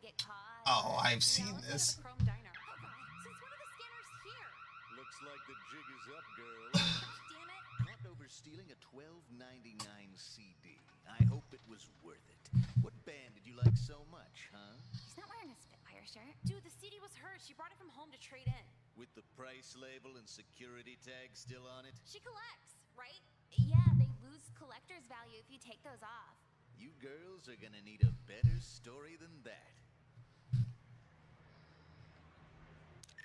get caught. Oh, I've seen this. Chrome diner. Oh God, since when are the scanners here? Looks like the jig is up, girl. Gosh damn it. Caught over stealing a $12.99 CD. I hope it was worth it. What band did you like so much, huh? He's not wearing a Spitfire shirt. Dude, the CD was hers. She brought it from home to trade in. With the price label and security tag still on it? She collects, right? Yeah, they lose collector's value if you take those off. You girls are gonna need a better story than that.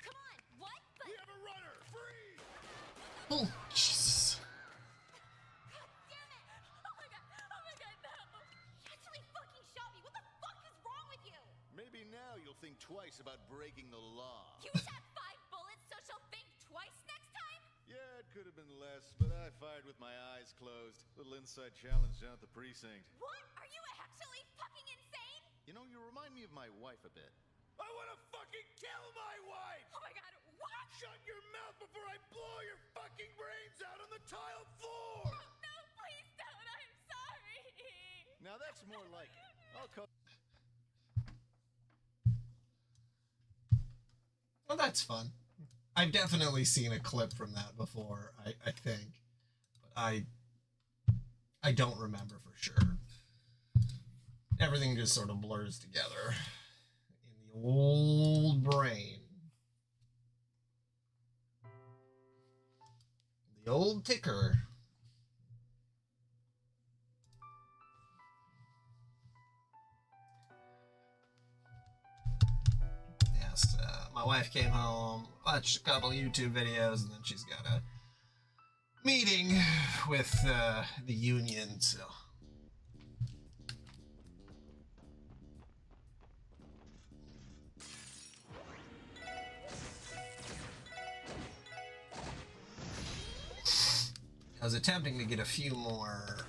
Come on, what? But... We have a runner! Free! Oh, Jesus. God damn it! Oh my God, no! He actually fucking shot me! What the fuck is wrong with you? Maybe now you'll think twice about breaking the law. You shot 5 bullets, so she'll think twice next time? Yeah, it could have been less, but I fired with my eyes closed. Little inside challenge down at the precinct. What? Are you actually fucking insane? You know, you remind me of my wife a bit. I wanna fucking kill my wife! Oh my God, what? Shut your mouth before I blow your fucking brains out on the tile floor! No, please don't. I'm sorry. Now that's more like it. I'll call... Well, that's fun. I've definitely seen a clip from that before, I think. But I don't remember for sure. Everything just sort of blurs together in the old brain. The old ticker. Yes, my wife came home, watched a couple YouTube videos, and then she's got a meeting with the union, so... I was attempting to get a few more...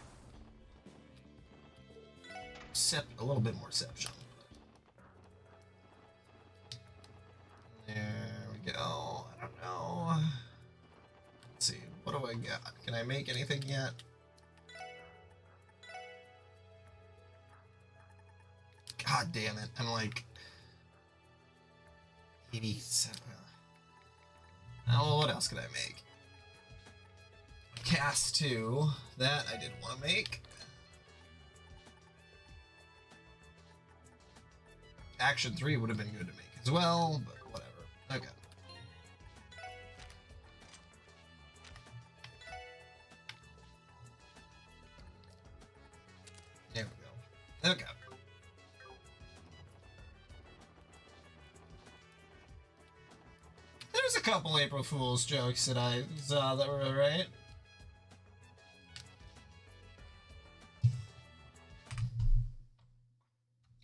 a little bit more Seption. There we go. I don't know. Let's see. What do I got? Can I make anything yet? God damn it. I'm like... 87. Oh, what else could I make? Cast 2. That I didn't want to make. Action 3 would have been good to make as well, but whatever. Okay. There we go. Okay. There's a couple April Fool's jokes that I saw that were right.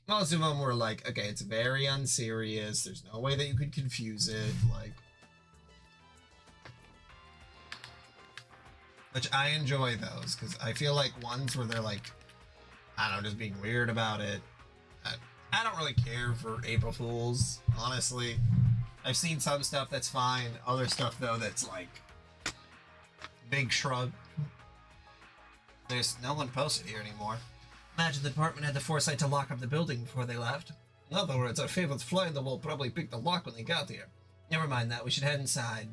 Most of them were like, okay, it's very unserious. There's no way that you could confuse it. Like, which I enjoy those because I feel like ones where they're like, I don't know, just being weird about it. I don't really care for April Fools, honestly. I've seen some stuff that's fine. Other stuff though that's like big shrug. There's no one posted here anymore. Imagine the department had the foresight to lock up the building before they left. In other words, our favorite fly in the wall probably picked the lock when they got here. Never mind that, we should head inside.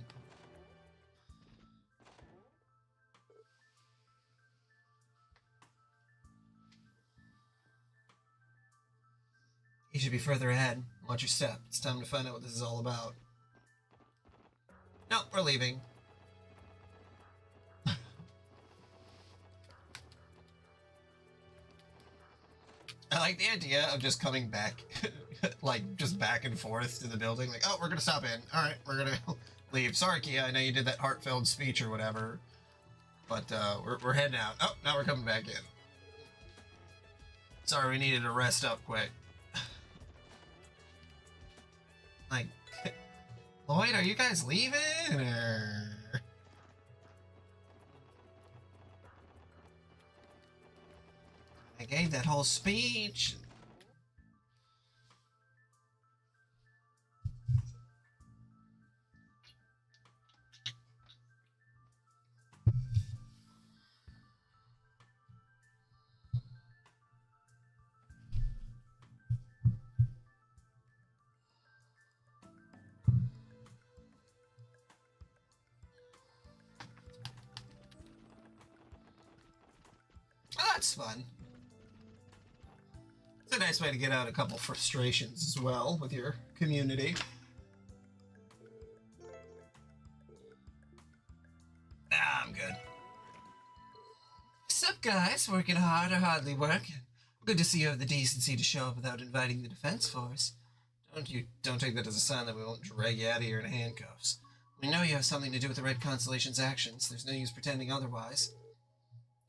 You should be further ahead. Watch your step. It's time to find out what this is all about. No, we're leaving. I like the idea of just coming back, like, just back and forth to the building. Like, oh, we're gonna stop in. Alright, we're gonna leave. Sorry, Kia, I know you did that heartfelt speech or whatever. But, we're heading out. Oh, now we're coming back in. Sorry, we needed to rest up quick. Like, Lloyd, are you guys leaving, or... I gave that whole speech. that's fun. It's a nice way to get out a couple frustrations as well with your community. I'm good. Sup, guys? Working hard or hardly working? Good to see you have the decency to show up without inviting the defense force. Don't take that as a sign that we won't drag you out of here in handcuffs. We know you have something to do with the Red Constellation's actions. There's no use pretending otherwise.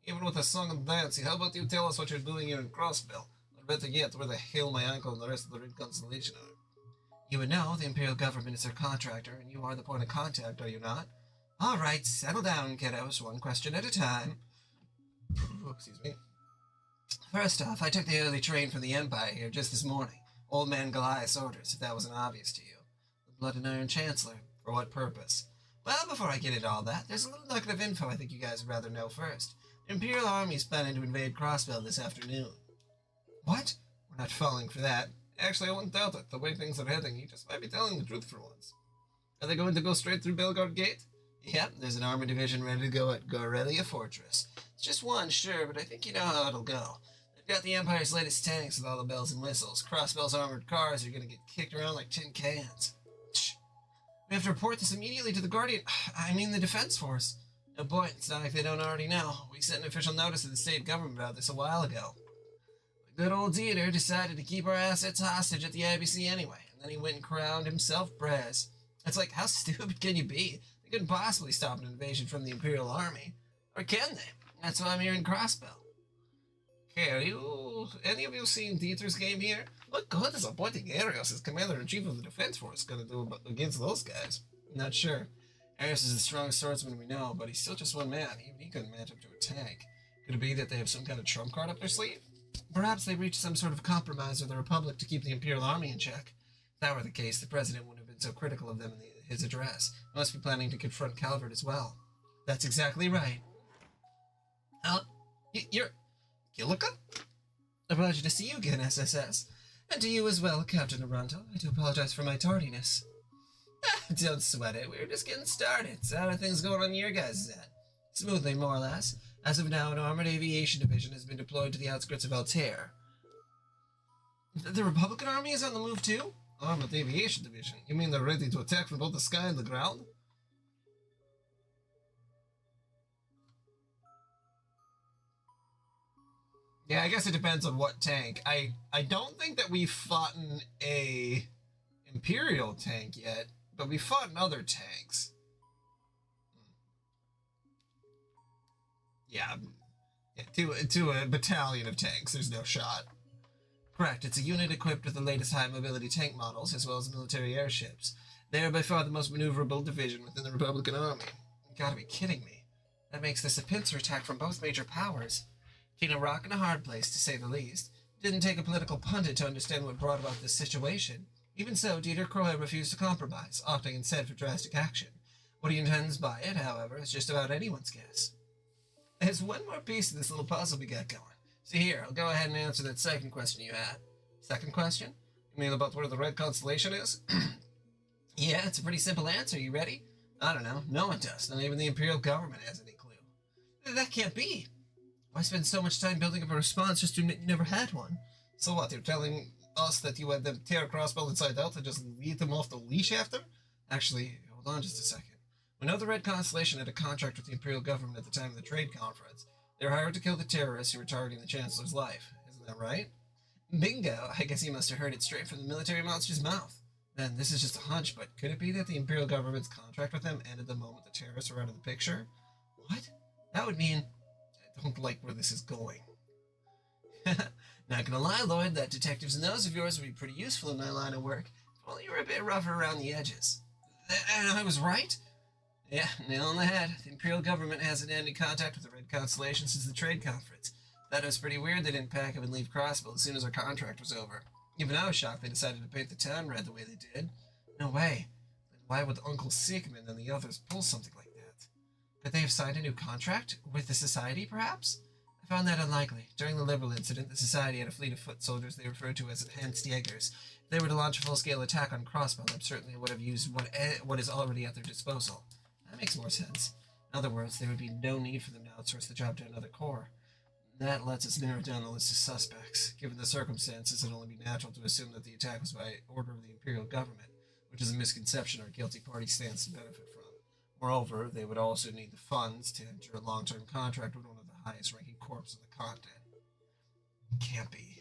Even with a song and dance, how about you tell us what you're doing here in Crossbell? Or better yet, where the hell my uncle and the rest of the Red Constellation are? You would know the Imperial Government is our contractor, and you are the point of contact, are you not? All right, settle down, kiddos. One question at a time. Excuse me. First off, I took the early train from the Empire here just this morning. Old Man Goliath's orders, if that wasn't obvious to you. The Blood and Iron Chancellor. For what purpose? Well, before I get into all that, there's a little nugget of info I think you guys would rather know first. The Imperial Army is planning to invade Crossbell this afternoon. What? We're not falling for that. Actually, I wouldn't doubt it. The way things are heading, you just might be telling the truth for once. Are they going to go straight through Belgard Gate? Yep, there's an armored division ready to go at Gorelia Fortress. It's just one, sure, but I think you know how it'll go. They've got the Empire's latest tanks with all the bells and whistles. Crossbell's armored cars are going to get kicked around like tin cans. Shh. We have to report this immediately to the the Defense Force. No point, it's not like they don't already know. We sent an official notice to the state government about this a while ago. The good old Dieter decided to keep our assets hostage at the IBC anyway, and then he went and crowned himself Prez. It's like, how stupid can you be? They couldn't possibly stop an invasion from the Imperial Army. Or can they? That's why I'm here in Crossbell. Okay, any of you seen Dieter's game here? What good is appointing Arios as Commander-in-Chief of the Defense Force going to do against those guys? Not sure. Arios is the strongest swordsman we know, but he's still just one man. Even he couldn't match up to a tank. Could it be that they have some kind of trump card up their sleeve? Perhaps they reached some sort of compromise with the Republic to keep the Imperial Army in check. If that were the case, the President wouldn't have been so critical of them in his address. He must be planning to confront Calvert as well. That's exactly right. You're Gillica? A pleasure to see you again, SSS. And to you as well, Captain Aranto. I do apologize for my tardiness. Don't sweat it. We were just getting started. So how are things going on your guys' end? Smoothly, more or less. As of now, an armored aviation division has been deployed to the outskirts of Altair. The Republican Army is on the move too? Armored aviation division? You mean they're ready to attack from both the sky and the ground? Yeah, I guess it depends on what tank. I don't think that we've fought in a Imperial tank yet, but we fought in other tanks. Yeah, to a battalion of tanks, there's no shot. Correct, it's a unit equipped with the latest high-mobility tank models, as well as military airships. They are by far the most maneuverable division within the Republican Army. You gotta be kidding me. That makes this a pincer attack from both major powers. Between a rock and a hard place, to say the least. It didn't take a political pundit to understand what brought about this situation. Even so, Dieter Croy refused to compromise, opting instead for drastic action. What he intends by it, however, is just about anyone's guess. There's one more piece of this little puzzle we got going. See here, I'll go ahead and answer that second question you had. Second question? You mean about where the Red Constellation is? Yeah, it's a pretty simple answer. You ready? I don't know. No one does. Not even the Imperial government has any clue. That can't be. Why spend so much time building up a response just to admit you never had one? So what, you're telling us that you had them tear Crossbell inside out and just lead them off the leash after? Actually, hold on just a second. We know the Red Constellation had a contract with the Imperial government at the time of the trade conference. They were hired to kill the terrorists who were targeting the Chancellor's life. Isn't that right? Bingo! I guess you must have heard it straight from the military monster's mouth. Then, this is just a hunch, but could it be that the Imperial government's contract with them ended the moment the terrorists were out of the picture? What? That would mean... I don't like where this is going. Not gonna lie, Lloyd, that detective's nose of yours would be pretty useful in my line of work, if only you were a bit rougher around the edges. And I was right? Yeah, nail on the head. The Imperial government hasn't had any contact with the Red Constellation since the trade conference. Thought it was pretty weird they didn't pack up and leave Crossbell as soon as our contract was over. Even I was shocked they decided to paint the town red the way they did. No way. Then why would Uncle Sigmund and the others pull something like that? Could they have signed a new contract? With the Society, perhaps? I found that unlikely. During the Liberal incident, the Society had a fleet of foot soldiers they referred to as enhanced Jaegers. If they were to launch a full-scale attack on Crossbell, they certainly would have used what is already at their disposal. That makes more sense. In other words, there would be no need for them to outsource the job to another corps. That lets us narrow down the list of suspects. Given the circumstances, it'd only be natural to assume that the attack was by order of the Imperial government, which is a misconception our guilty party stands to benefit from. Moreover, they would also need the funds to enter a long-term contract with one of the highest-ranking corps on the continent. Can't be.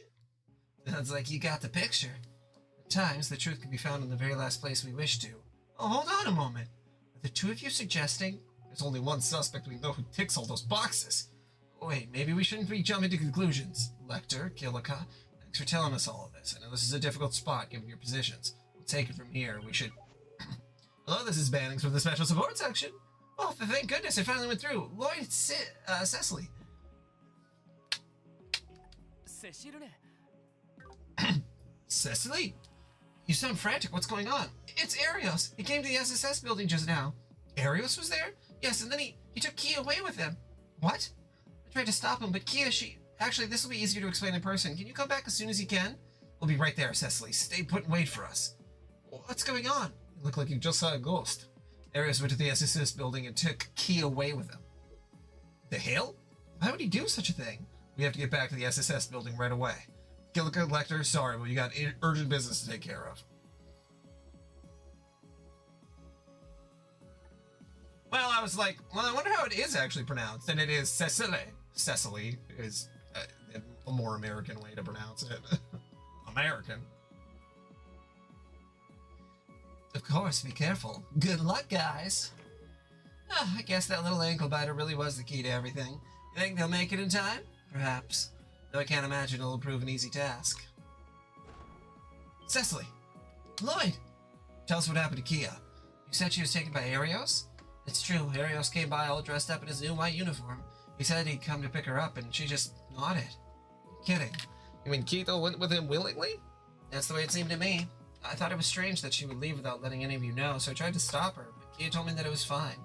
Sounds like you got the picture. At times, the truth can be found in the very last place we wish to. Oh, hold on a moment. Are the two of you suggesting there's only one suspect we know who ticks all those boxes? Wait, maybe we shouldn't be jumping to conclusions. Lecter, Kilika, thanks for telling us all of this. I know this is a difficult spot given your positions. We'll take it from here. We should... Hello, this is Bannings from the Special Support Section. Oh, thank goodness, it finally went through. Lloyd, Cecily. Cecily? You sound frantic. What's going on? It's Arios. He came to the SSS building just now. Arios was there? Yes, and then he took Kia away with him. What? I tried to stop him, but Kia, Actually, this will be easier to explain in person. Can you come back as soon as you can? We'll be right there, Cecily. Stay put and wait for us. What's going on? You look like you just saw a ghost. Arios went to the SSS building and took Kia away with him. The hell? Why would he do such a thing? We have to get back to the SSS building right away. Gillica, Lecter, sorry, but you got urgent business to take care of. Well, I was like, well, I wonder how it is actually pronounced, and it is Cecily. Cecily is a more American way to pronounce it. American. Of course, be careful. Good luck, guys. Oh, I guess that little ankle biter really was the key to everything. You think they'll make it in time? Perhaps. Though I can't imagine it'll prove an easy task. Cecily! Lloyd! Tell us what happened to Kia. You said she was taken by Arios? It's true, Arios came by all dressed up in his new white uniform. He said he'd come to pick her up, and she just nodded. Kidding. You mean Keto went with him willingly? That's the way it seemed to me. I thought it was strange that she would leave without letting any of you know, so I tried to stop her, but Kia told me that it was fine.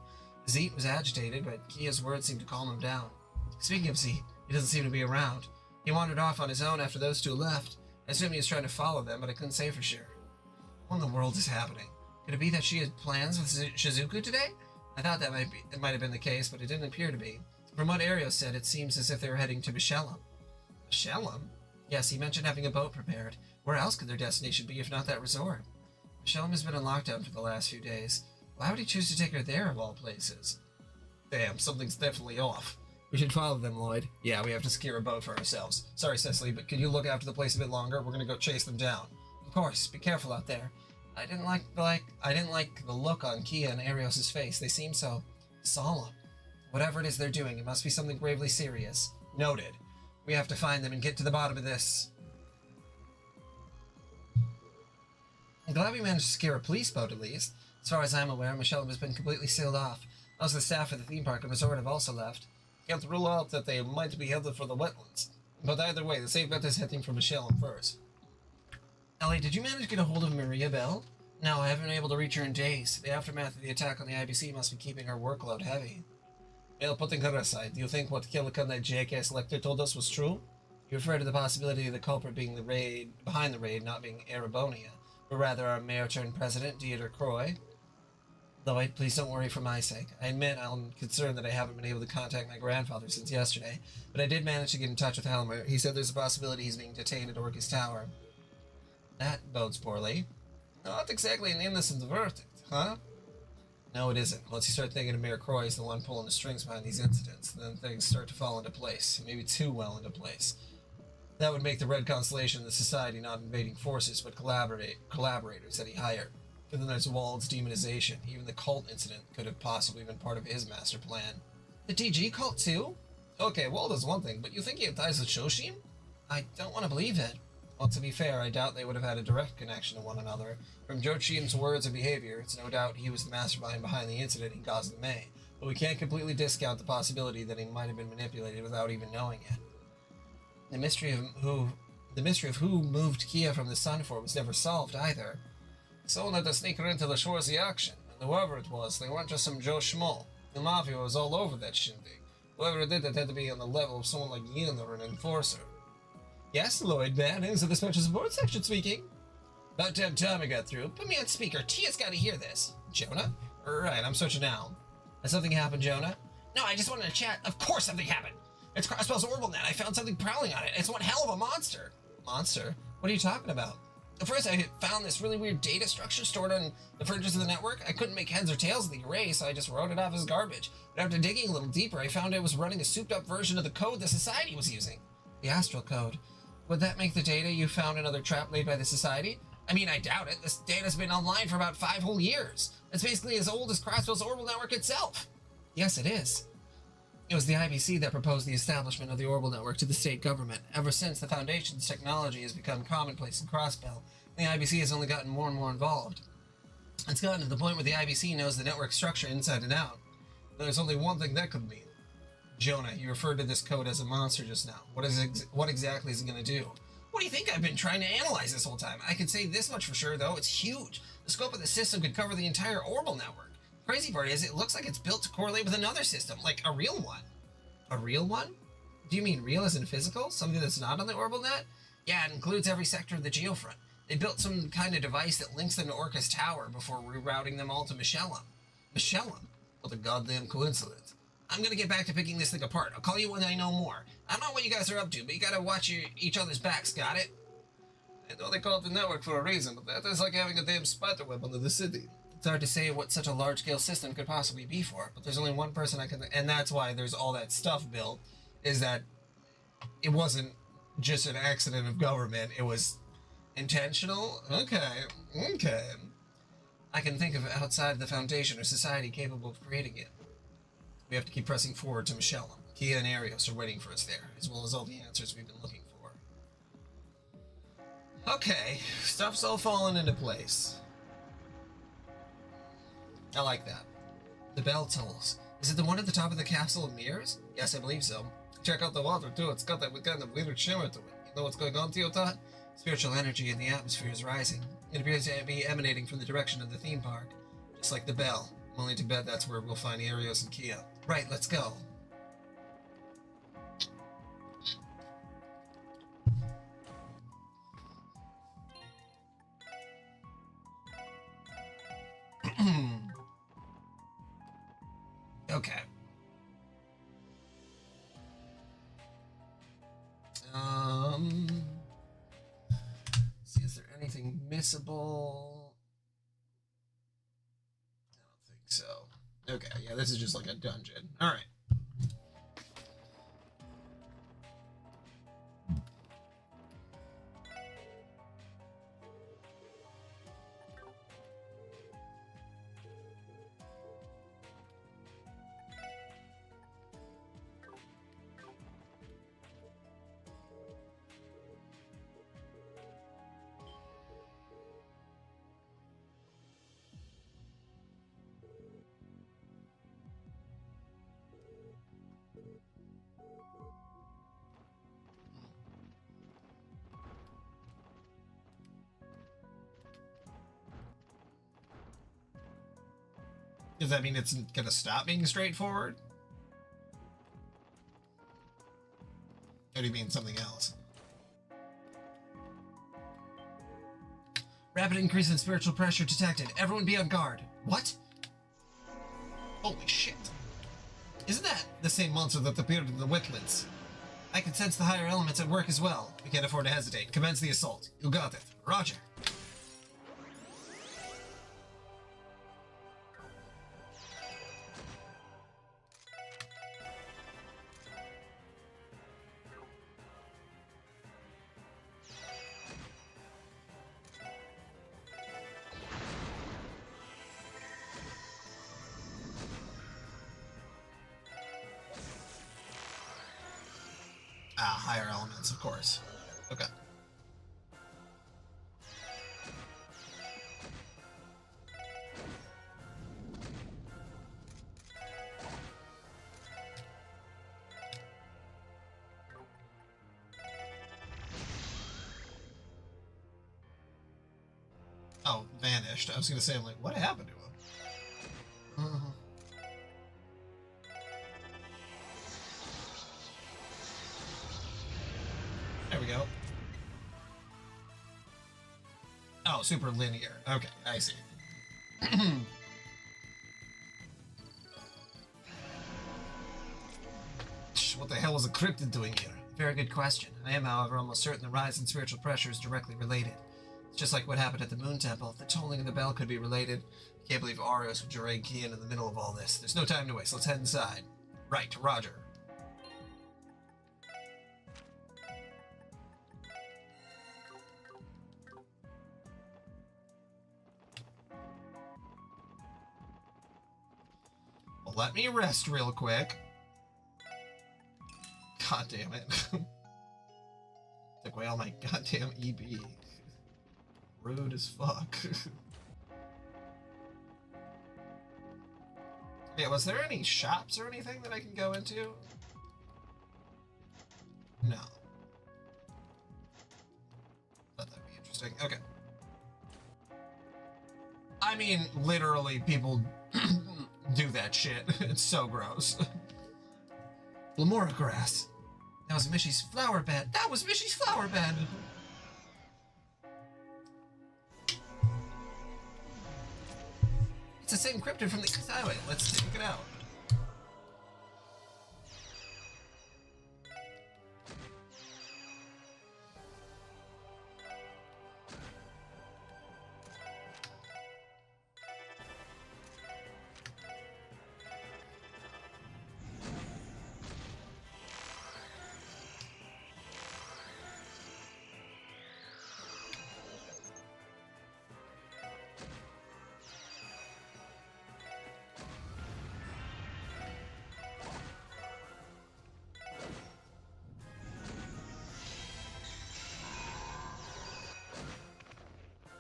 Zeet was agitated, but Kia's words seemed to calm him down. Speaking of Zeet, he doesn't seem to be around. He wandered off on his own after those two left. I assume he was trying to follow them, but I couldn't say for sure. What in the world is happening? Could it be that she had plans with Shizuku today? I thought it might have been the case, but it didn't appear to be. From what Arios said, it seems as if they were heading to Michellam. Michellam? Yes, he mentioned having a boat prepared. Where else could their destination be if not that resort? Michellam has been in lockdown for the last few days. Why would he choose to take her there of all places? Damn, something's definitely off. We should follow them, Lloyd. Yeah, we have to secure a boat for ourselves. Sorry, Cecily, but could you look after the place a bit longer? We're gonna go chase them down. Of course, be careful out there. I didn't like the look on Kia and Arios' face. They seem so solemn. Whatever it is they're doing, it must be something gravely serious. Noted. We have to find them and get to the bottom of this. I'm glad we managed to secure a police boat, at least. As far as I'm aware, Michellam has been completely sealed off. Most of the staff at the theme park and resort have also left. Can't rule out that they might be headed for the wetlands. But either way, the safe bet is heading for Michellam first. Ellie, did you manage to get a hold of Maria Bell? No, I haven't been able to reach her in days. The aftermath of the attack on the IBC must be keeping her workload heavy. Well, putting her aside, do you think what Killick and that jackass Lecter told us was true? You refer to the possibility of the culprit being behind the raid not being Arabonia, but rather our mayor-turned-president, Dieter Croy? Lloyd, please don't worry for my sake. I admit I'm concerned that I haven't been able to contact my grandfather since yesterday, but I did manage to get in touch with Helmer. He said there's a possibility he's being detained at Orcus Tower. That bodes poorly. Not exactly an innocent verdict, huh? No, it isn't. Once you start thinking of Mayor Croy is the one pulling the strings behind these incidents, then things start to fall into place, maybe too well into place. That would make the Red Constellation the Society not invading forces, but collaborators that he hired. And then there's Wald's demonization. Even the cult incident could have possibly been part of his master plan. The DG cult too? Okay, Wald is one thing, but you think he had ties with Shoshim? I don't want to believe it. Well, to be fair, I doubt they would have had a direct connection to one another. From Joachim's words and behavior, it's no doubt he was the mastermind behind the incident in Gosling-May, but we can't completely discount the possibility that he might have been manipulated without even knowing it. The mystery of who moved Kia from the Sunfort was never solved either. Someone had to sneak her into the shores of the auction, and whoever it was, they weren't just some Joe Schmo. The Mafia was all over that shindig. Whoever it did, it had to be on the level of someone like Yin or an enforcer. Yes, Lloyd Bannings of the Special Support Section speaking. About damn time I got through. Put me on speaker. Tia's gotta hear this. Jonah? Right, I'm switching now. Has something happened, Jonah? No, I just wanted to chat. Of course something happened. It's Crossbell's orbital net. I found something prowling on it. It's one hell of a monster. Monster? What are you talking about? At first, I found this really weird data structure stored on the fringes of the network. I couldn't make heads or tails of the array, so I just wrote it off as garbage. But after digging a little deeper, I found it was running a souped-up version of the code the Society was using. The Astral Code. Would that make the data you found another trap laid by the Society? I mean, I doubt it. This data's been online for about 5 whole years. It's basically as old as Crossbell's orbital network itself. Yes, it is. It was the IBC that proposed the establishment of the orbital network to the state government. Ever since, the Foundation's technology has become commonplace in Crossbell. The IBC has only gotten more and more involved. It's gotten to the point where the IBC knows the network structure inside and out. There's only one thing that could mean. Jonah, you referred to this code as a monster just now. What exactly is it going to do? What do you think I've been trying to analyze this whole time? I can say this much for sure, though. It's huge. The scope of the system could cover the entire orbital network. The crazy part is, it looks like it's built to correlate with another system, like a real one. A real one? Do you mean real as in physical? Something that's not on the orbital net? Yeah, it includes every sector of the geofront. They built some kind of device that links them to Orca's tower before rerouting them all to Michelin. Michelin? What a goddamn coincidence. I'm gonna get back to picking this thing apart. I'll call you when I know more. I don't know what you guys are up to, but you gotta watch each other's backs, got it? I know they call it the network for a reason, but that is like having a damn spider web under the city. It's hard to say what such a large-scale system could possibly be for, but there's only one person I can... And that's why there's all that stuff built, is that it wasn't just an accident of government, it was intentional? Okay. I can think of outside the Foundation or Society capable of creating it. We have to keep pressing forward to Michelin. Kia and Arios are waiting for us there, as well as all the answers we've been looking for. Okay, stuff's all falling into place. I like that. The bell tolls. Is it the one at the top of the capsule of mirrors? Yes, I believe so. Check out the water, too. It's got that kind of weird shimmer to it. You know what's going on, Teotot? Spiritual energy in the atmosphere is rising. It appears to be emanating from the direction of the theme park. Just like the bell. I'm willing to bet that's where we'll find Arios and Kia. Right, let's go. Okay. See, is there anything missable? I don't think so. Okay, yeah, this is just like a dungeon. All right. Does that mean it's gonna stop being straightforward? Or do you mean something else? Rapid increase in spiritual pressure detected. Everyone be on guard. What? Holy shit. Isn't that the same monster that appeared in the wetlands? I can sense the higher elements at work as well. We can't afford to hesitate. Commence the assault. You got it. Roger. Higher elements, of course. Okay. Oh, vanished. I was gonna say, I'm like, what happened to him? There we go. Oh, super linear. Okay, I see. What the hell was a cryptid doing here? Very good question. I am, however, almost certain the rise in spiritual pressure is directly related. It's just like what happened at the Moon Temple. If the tolling of the bell could be related, I can't believe Arios would drag Kian in the middle of all this. There's no time to waste. Let's head inside. Right, Roger. Well, let me rest real quick. God damn it. Took away all my goddamn EB. Rude as fuck. Yeah, was there any shops or anything that I can go into? No. Thought that'd be interesting. Okay. I mean, literally, people do that shit. It's so gross. Lamora grass. That was Mishy's flower bed. That was Mishy's flower bed. It's the same cryptid from the East Highway. Let's check it out.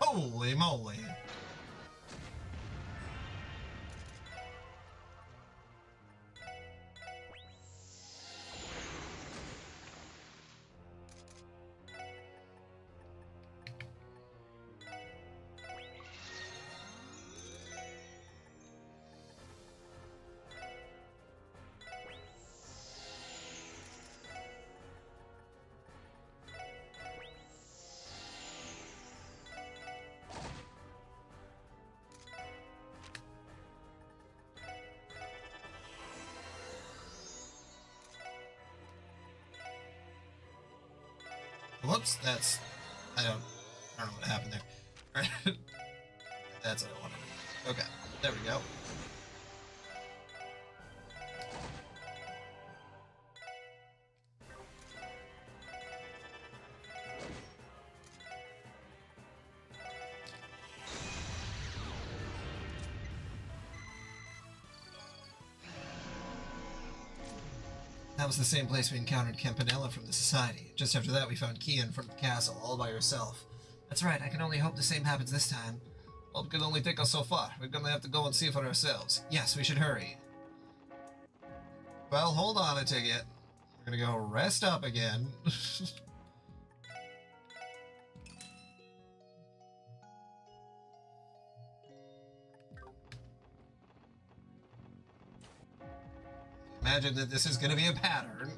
Holy moly. Whoops, that's... I don't know what happened there. That's what I wanted to do. Okay, there we go. That was the same place we encountered Campanella from the Society. Just after that, we found Kia in front of the castle, all by herself. That's right, I can only hope the same happens this time. Well, it can only take us so far. We're gonna have to go and see for ourselves. Yes, we should hurry. Well, hold on a ticket. We're gonna go rest up again. Imagine that this is going to be a pattern.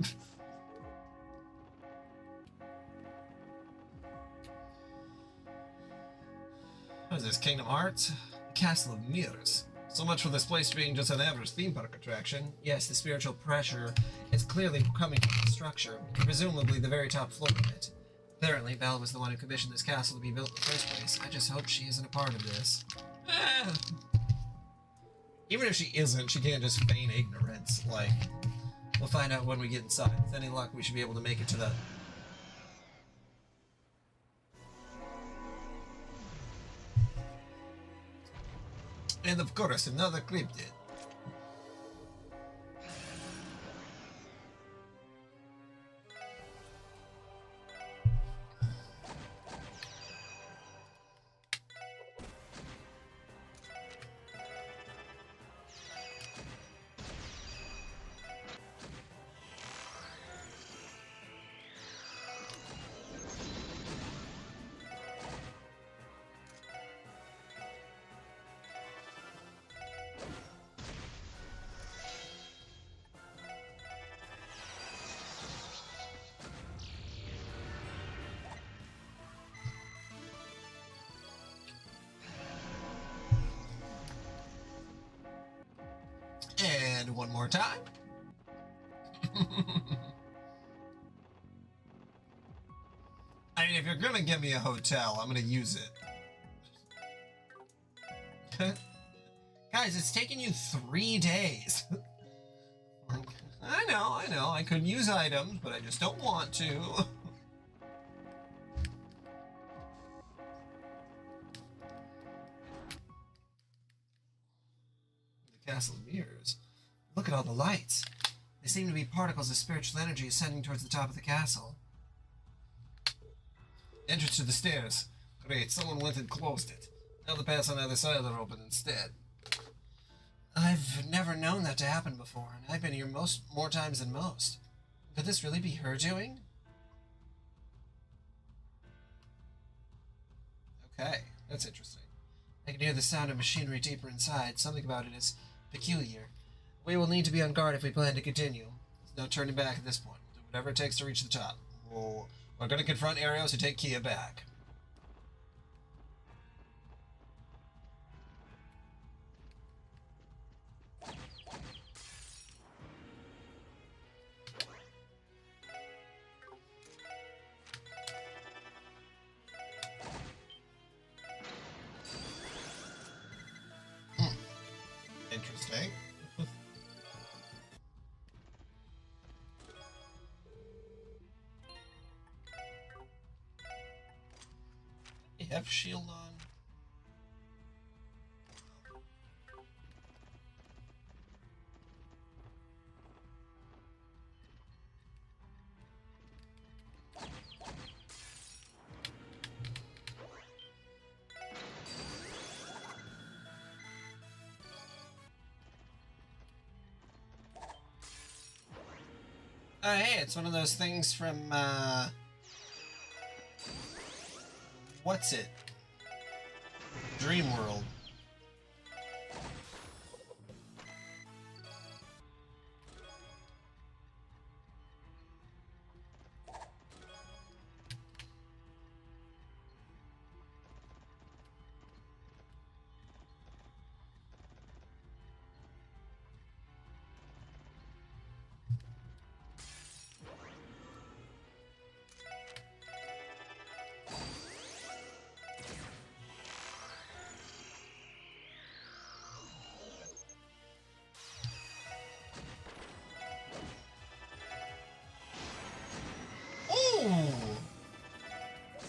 What is this, Kingdom Hearts? Castle of Mirrors. So much for this place being just an average theme park attraction. Yes, the spiritual pressure is clearly coming from the structure, presumably the very top floor of it. Apparently, Belle was the one who commissioned this castle to be built in the first place. I just hope she isn't a part of this. Even if she isn't, she can't just feign ignorance. Like, we'll find out when we get inside. With any luck, we should be able to make it to the... And of course, another cryptid. And one more time. I mean, if you're gonna give me a hotel, I'm gonna use it. Guys, it's taking you 3 days. I know. I could use items, but I just don't want to. The castle mirrors. Look at all the lights. They seem to be particles of spiritual energy ascending towards the top of the castle. Entrance to the stairs. Great, someone went and closed it. Now the paths on either side are open instead. I've never known that to happen before, and I've been here more times than most. Could this really be her doing? Okay, that's interesting. I can hear the sound of machinery deeper inside. Something about it is peculiar. We will need to be on guard if we plan to continue. There's no turning back at this point. We'll do whatever it takes to reach the top. We're going to confront Arios to take Kia back. Interesting. You have shield on. Hey, it's one of those things from, what's it? Dream World.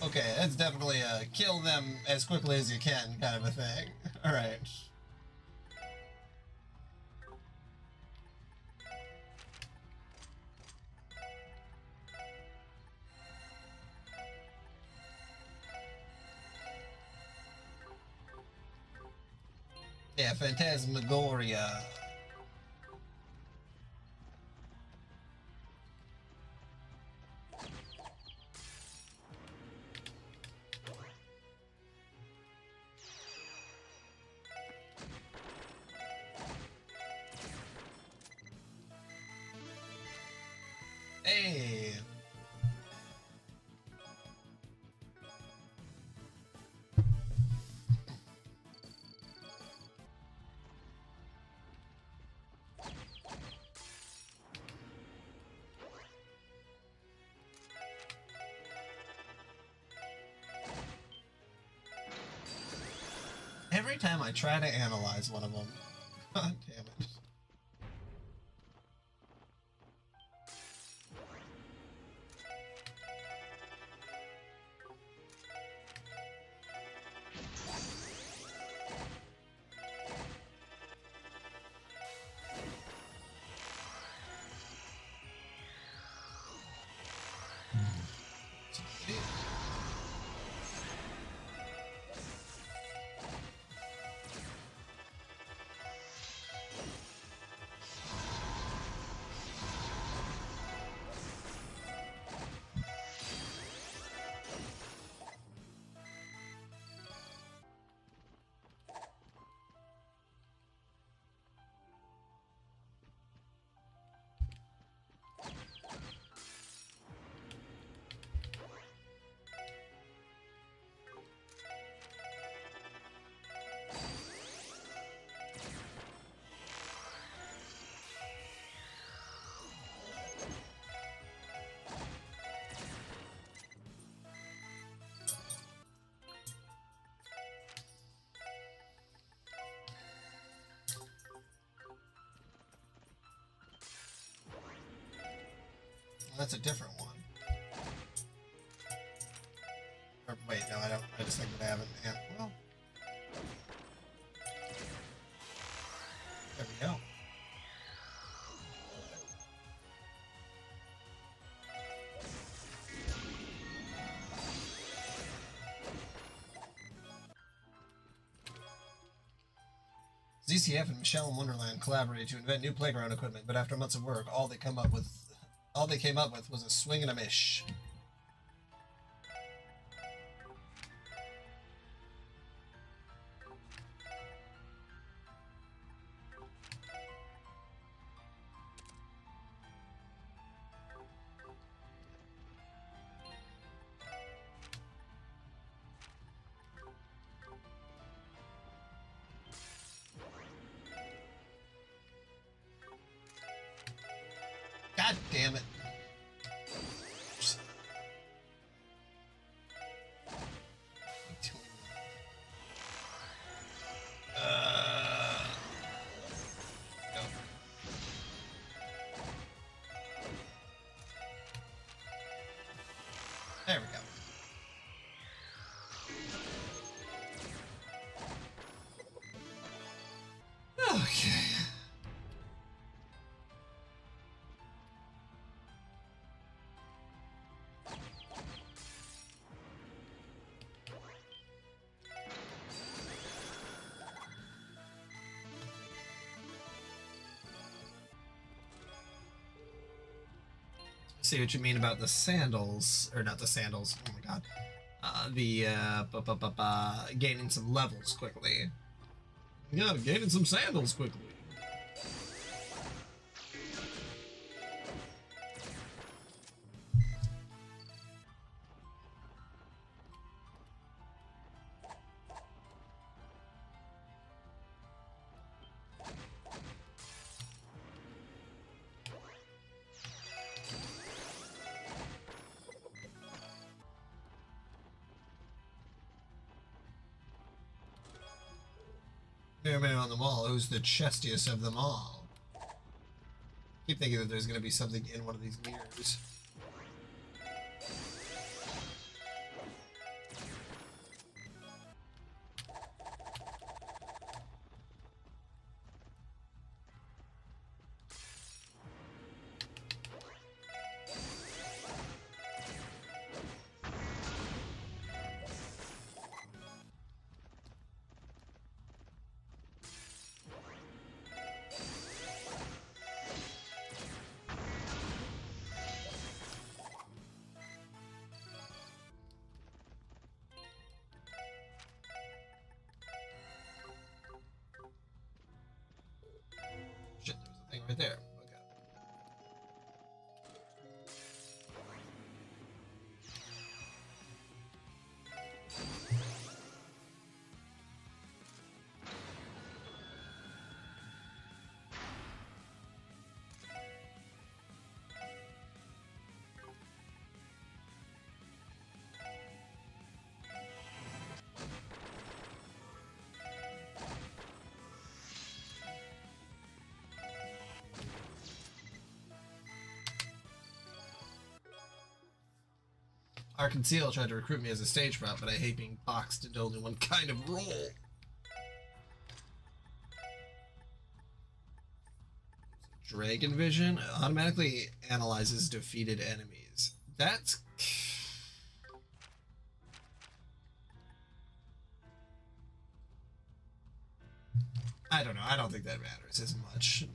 Okay, that's definitely a kill them as quickly as you can kind of a thing. Alright. Yeah, Phantasmagoria. Hey. Every time I try to analyze one of them, god damn it. That's a different one. Or, wait, no, I don't. I just think that I haven't. Yeah, well, there we go. ZCF and Michelle in Wonderland collaborated to invent new playground equipment, but after months of work, all they came up with was a swing and a mish. God damn it. No. There we go. Okay. See what you mean about the sandals, or not the sandals. Oh my god, gaining some levels quickly. Yeah, gaining some sandals quickly. Everybody on them all, who's the chestiest of them all? Keep thinking that there's going to be something in one of these mirrors. Shit, there was a thing right there. Okay. Arkansas tried to recruit me as a stage prop, but I hate being boxed into only one kind of role. Dragon Vision automatically analyzes defeated enemies. That's... I don't know. I don't think that matters as much.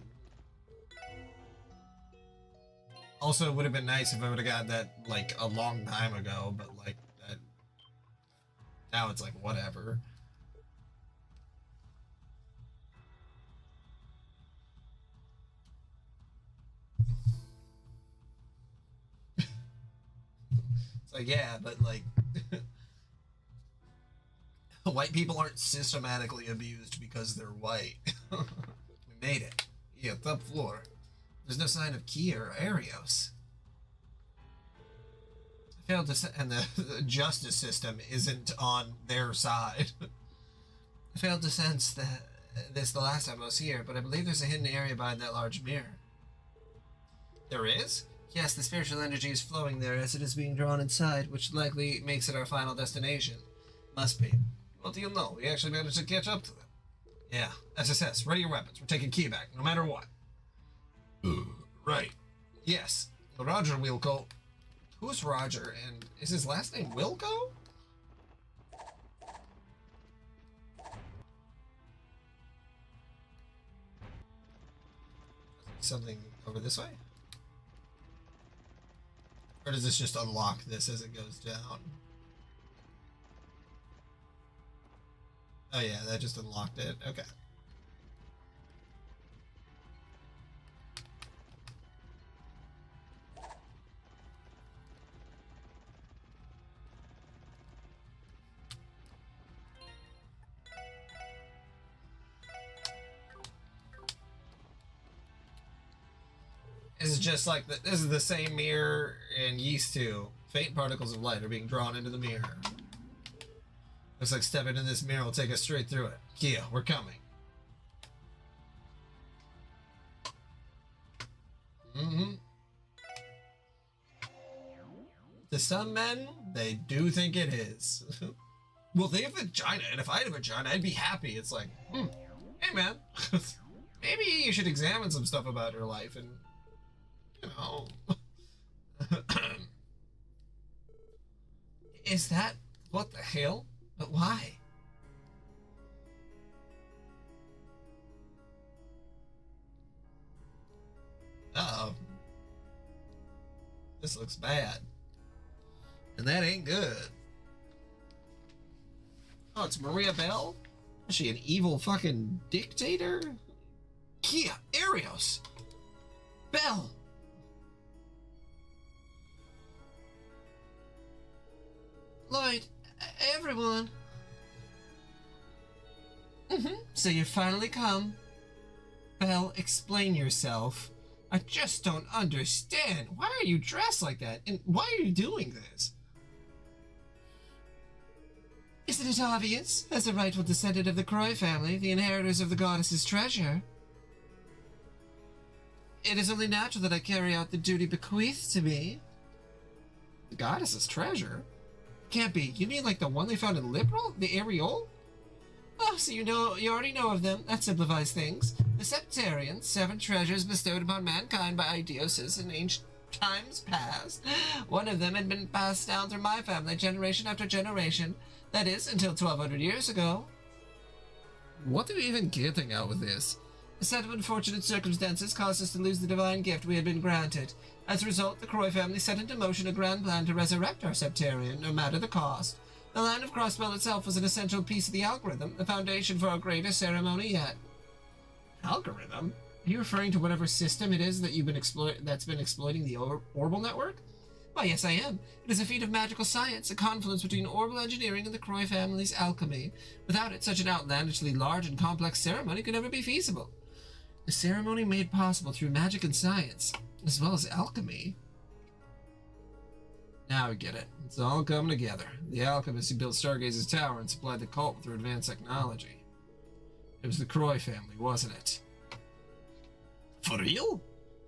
Also, it would have been nice if I would have got that, like, a long time ago, but, like, that... Now it's like, whatever. It's like, yeah, but, like... white people aren't systematically abused because they're white. We made it. Yeah, top floor. There's no sign of Kia or Arios. I failed to and the justice system isn't on their side. I failed to sense this the last time I was here, but I believe there's a hidden area behind that large mirror. There is? Yes, the spiritual energy is flowing there as it is being drawn inside, which likely makes it our final destination. Must be. What do you know? We actually managed to catch up to them. Yeah, SSS, ready your weapons. We're taking Key back, no matter what. Right. Yes. Roger Wilco. Who's Roger, and is his last name Wilco? Something over this way? Or does this just unlock this as it goes down? Oh yeah, that just unlocked it. Okay. This is just like this is the same mirror in Yeast 2. Faint particles of light are being drawn into the mirror. Looks like stepping in this mirror will take us straight through it. Kia, we're coming. To some men, they do think it is. Well, they have a vagina, and if I had a vagina, I'd be happy. It's like, hey man, maybe you should examine some stuff about your life and, you know. Is that what the hell? But why? Uh-oh. This looks bad. And that ain't good. Oh, it's Maria Bell? Is she an evil fucking dictator? Kia, Arios! Bell! Lloyd, everyone. So you finally come. Belle, explain yourself. I just don't understand. Why are you dressed like that? And why are you doing this? Isn't it obvious? As the rightful descendant of the Croy family, the inheritors of the goddess's treasure, it is only natural that I carry out the duty bequeathed to me. The goddess's treasure? Can't be. You mean like the one they found in Liberal? The Areole? Oh, so you already know of them. That simplifies things. The Septarians, 7 treasures bestowed upon mankind by Idiosis in ancient times past. One of them had been passed down through my family generation after generation. That is, until 1200 years ago. What are you even getting out with this? A set of unfortunate circumstances caused us to lose the divine gift we had been granted. As a result, the Croy family set into motion a grand plan to resurrect our Septarian, no matter the cost. The land of Crossbell itself was an essential piece of the algorithm, the foundation for our greatest ceremony yet. Algorithm? Are you referring to whatever system it is that that's been exploiting the Orbal network? Why, yes, I am. It is a feat of magical science, a confluence between Orbal engineering and the Croy family's alchemy. Without it, such an outlandishly large and complex ceremony could never be feasible. A ceremony made possible through magic and science, as well as alchemy. Now we get it. It's all coming together. The alchemists who built Stargaze's tower and supplied the cult with their advanced technology. It was the Croy family, wasn't it? For real?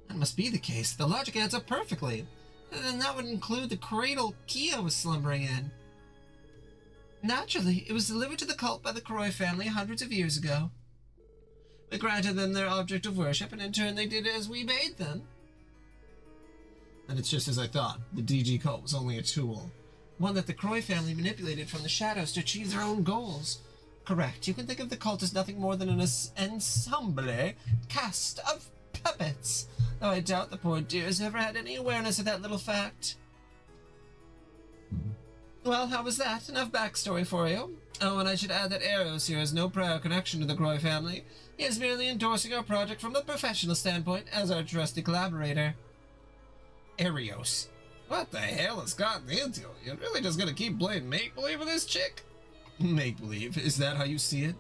That must be the case. The logic adds up perfectly. Then that would include the cradle Kia was slumbering in. Naturally, it was delivered to the cult by the Croy family hundreds of years ago. We granted them their object of worship, and in turn they did as we bade them. And it's just as I thought. The DG cult was only a tool. One that the Croy family manipulated from the shadows to achieve their own goals. Correct. You can think of the cult as nothing more than an ensemble cast of puppets. Though I doubt the poor dears ever had any awareness of that little fact. Well, how was that? Enough backstory for you. Oh, and I should add that Eros here has no prior connection to the Croy family. He is merely endorsing our project from a professional standpoint as our trusty collaborator. Arios. What the hell has gotten into you? You're really just gonna keep playing make-believe with this chick? Make-believe? Is that how you see it?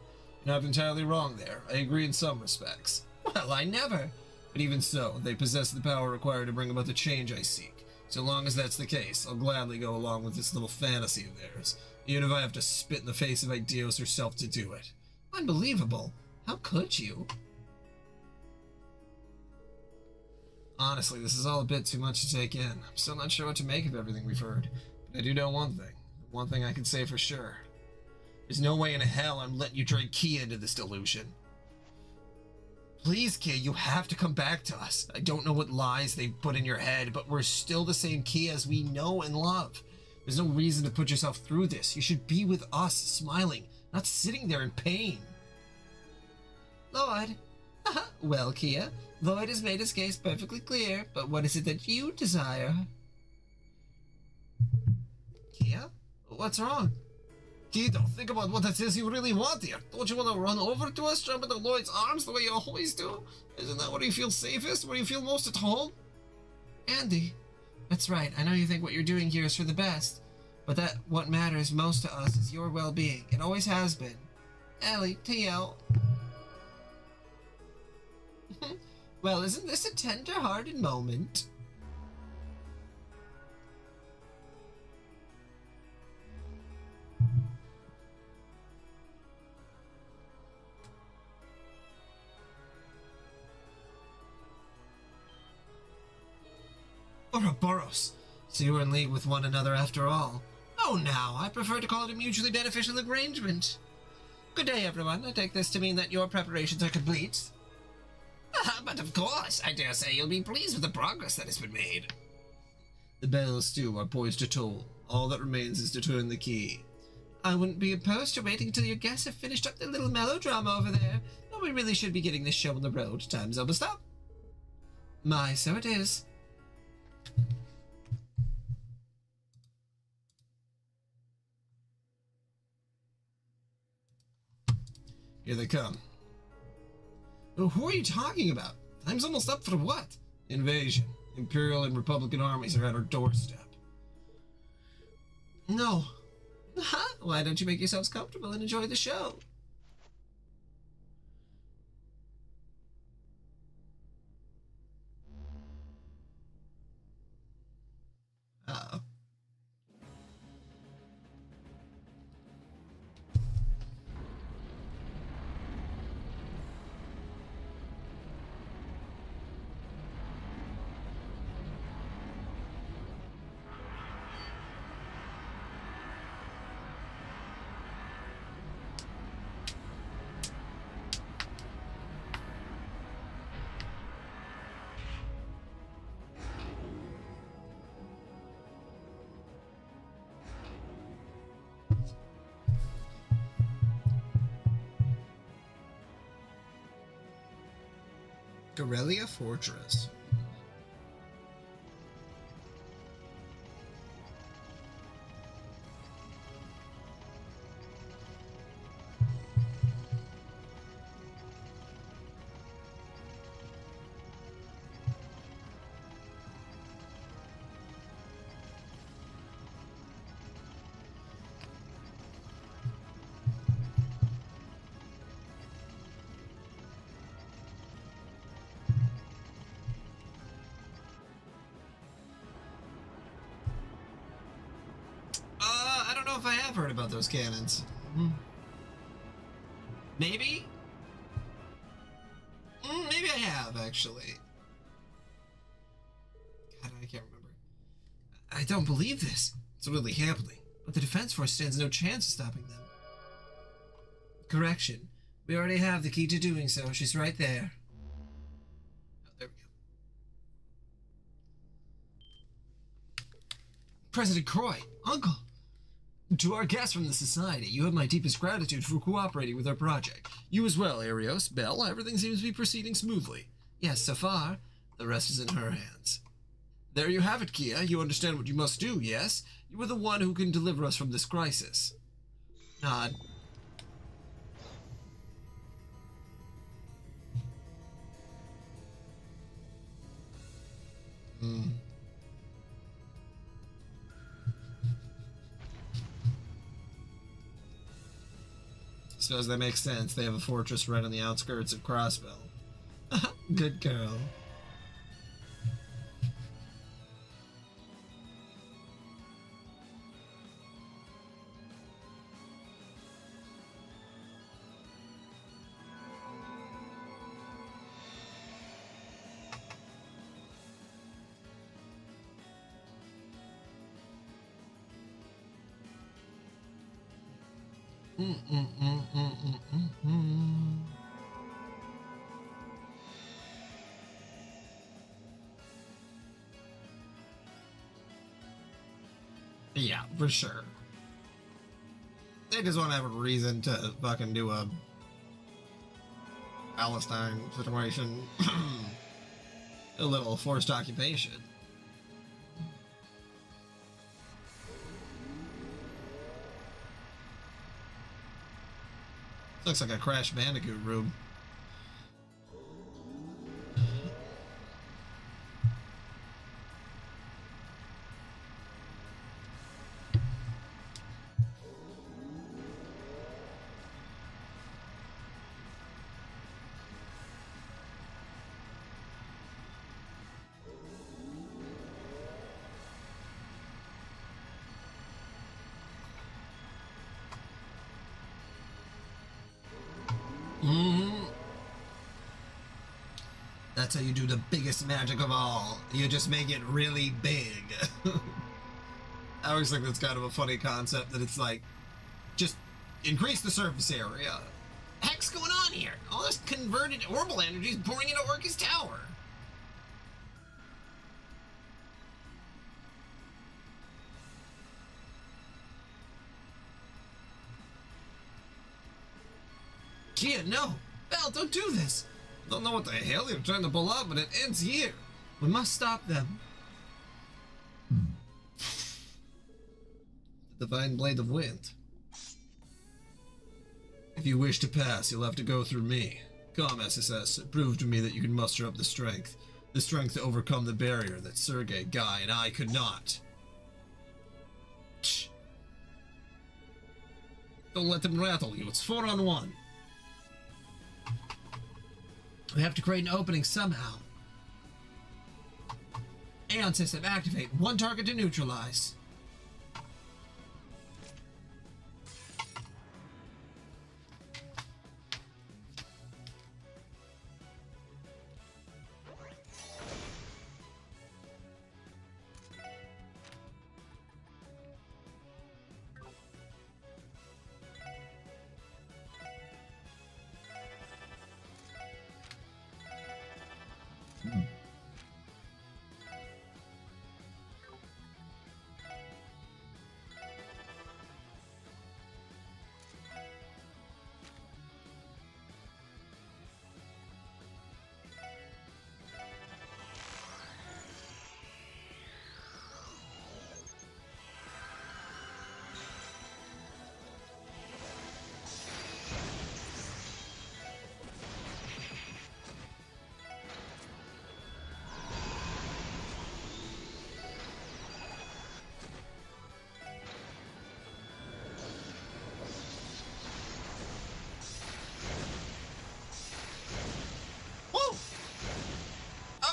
You're not entirely wrong there. I agree in some respects. Well, I never. But even so, they possess the power required to bring about the change I seek. So long as that's the case, I'll gladly go along with this little fantasy of theirs, even if I have to spit in the face of Ideos herself to do it. Unbelievable. How could you? Honestly, this is all a bit too much to take in. I'm still not sure what to make of everything we've heard. But I do know one thing. One thing I can say for sure. There's no way in hell I'm letting you drag Kia into this delusion. Please, Kia, you have to come back to us. I don't know what lies they've put in your head, but we're still the same Kia as we know and love. There's no reason to put yourself through this. You should be with us, smiling, not sitting there in pain. Lloyd. Well, Kia, Lloyd has made his case perfectly clear, but what is it that you desire? Kia? What's wrong? Kiddo, think about what it is you really want here. Don't you want to run over to us, jump into Lloyd's arms the way you always do? Isn't that where you feel safest, where you feel most at home? Andy, that's right. I know you think what you're doing here is for the best, but that what matters most to us is your well-being. It always has been. Ellie, TL. Well, isn't this a tender-hearted moment? Ouroboros, so you were in league with one another after all. Oh, now, I prefer to call it a mutually beneficial arrangement. Good day, everyone. I take this to mean that your preparations are complete. But of course, I dare say you'll be pleased with the progress that has been made. The bells, too, are poised to toll. All that remains is to turn the key. I wouldn't be opposed to waiting until your guests have finished up their little melodrama over there, but we really should be getting this show on the road. Time's almost up. My, so it is. Here they come. Oh, who are you talking about? Time's almost up for what? Invasion. Imperial and Republican armies are at our doorstep. No. Why don't you make yourselves comfortable and enjoy the show? Uh-oh. Corellia Fortress. I don't know if I have heard about those cannons. Maybe? Maybe I have, actually. God, I can't remember. I don't believe this. It's really happening. But the Defense Force stands no chance of stopping them. Correction. We already have the key to doing so. She's right there. Oh, there we go. President Croy, Uncle. To our guests from the Society, you have my deepest gratitude for cooperating with our project. You as well, Arios, Bell, everything seems to be proceeding smoothly. Yes, so far. The rest is in her hands. There you have it, Kia. You understand what you must do, yes? You are the one who can deliver us from this crisis. Nod. Suppose that makes sense. They have a fortress right on the outskirts of Crossbell. Good girl. Mm, mm, mm, mm, mm, mm, mm. Yeah, for sure. They just want to have a reason to fucking do a Palestine situation. A little forced occupation. Looks like a Crash Bandicoot room. Mm-hmm. That's how you do the biggest magic of all. You just make it really big. I always think that's kind of a funny concept that it's like, just increase the surface area. Heck's going on here? All this converted orbital energy is pouring into Orcus Tower. Kia, no! Belle, don't do this! I don't know what the hell you're trying to pull up, but it ends here. We must stop them. The Divine Blade of Wind. If you wish to pass, you'll have to go through me. Come, SSS, prove to me that you can muster up the strength. The strength to overcome the barrier that Sergei, Guy, and I could not. Shh. Don't let them rattle you. It's 4-on-1. We have to create an opening somehow. Aeon system activate. One target to neutralize.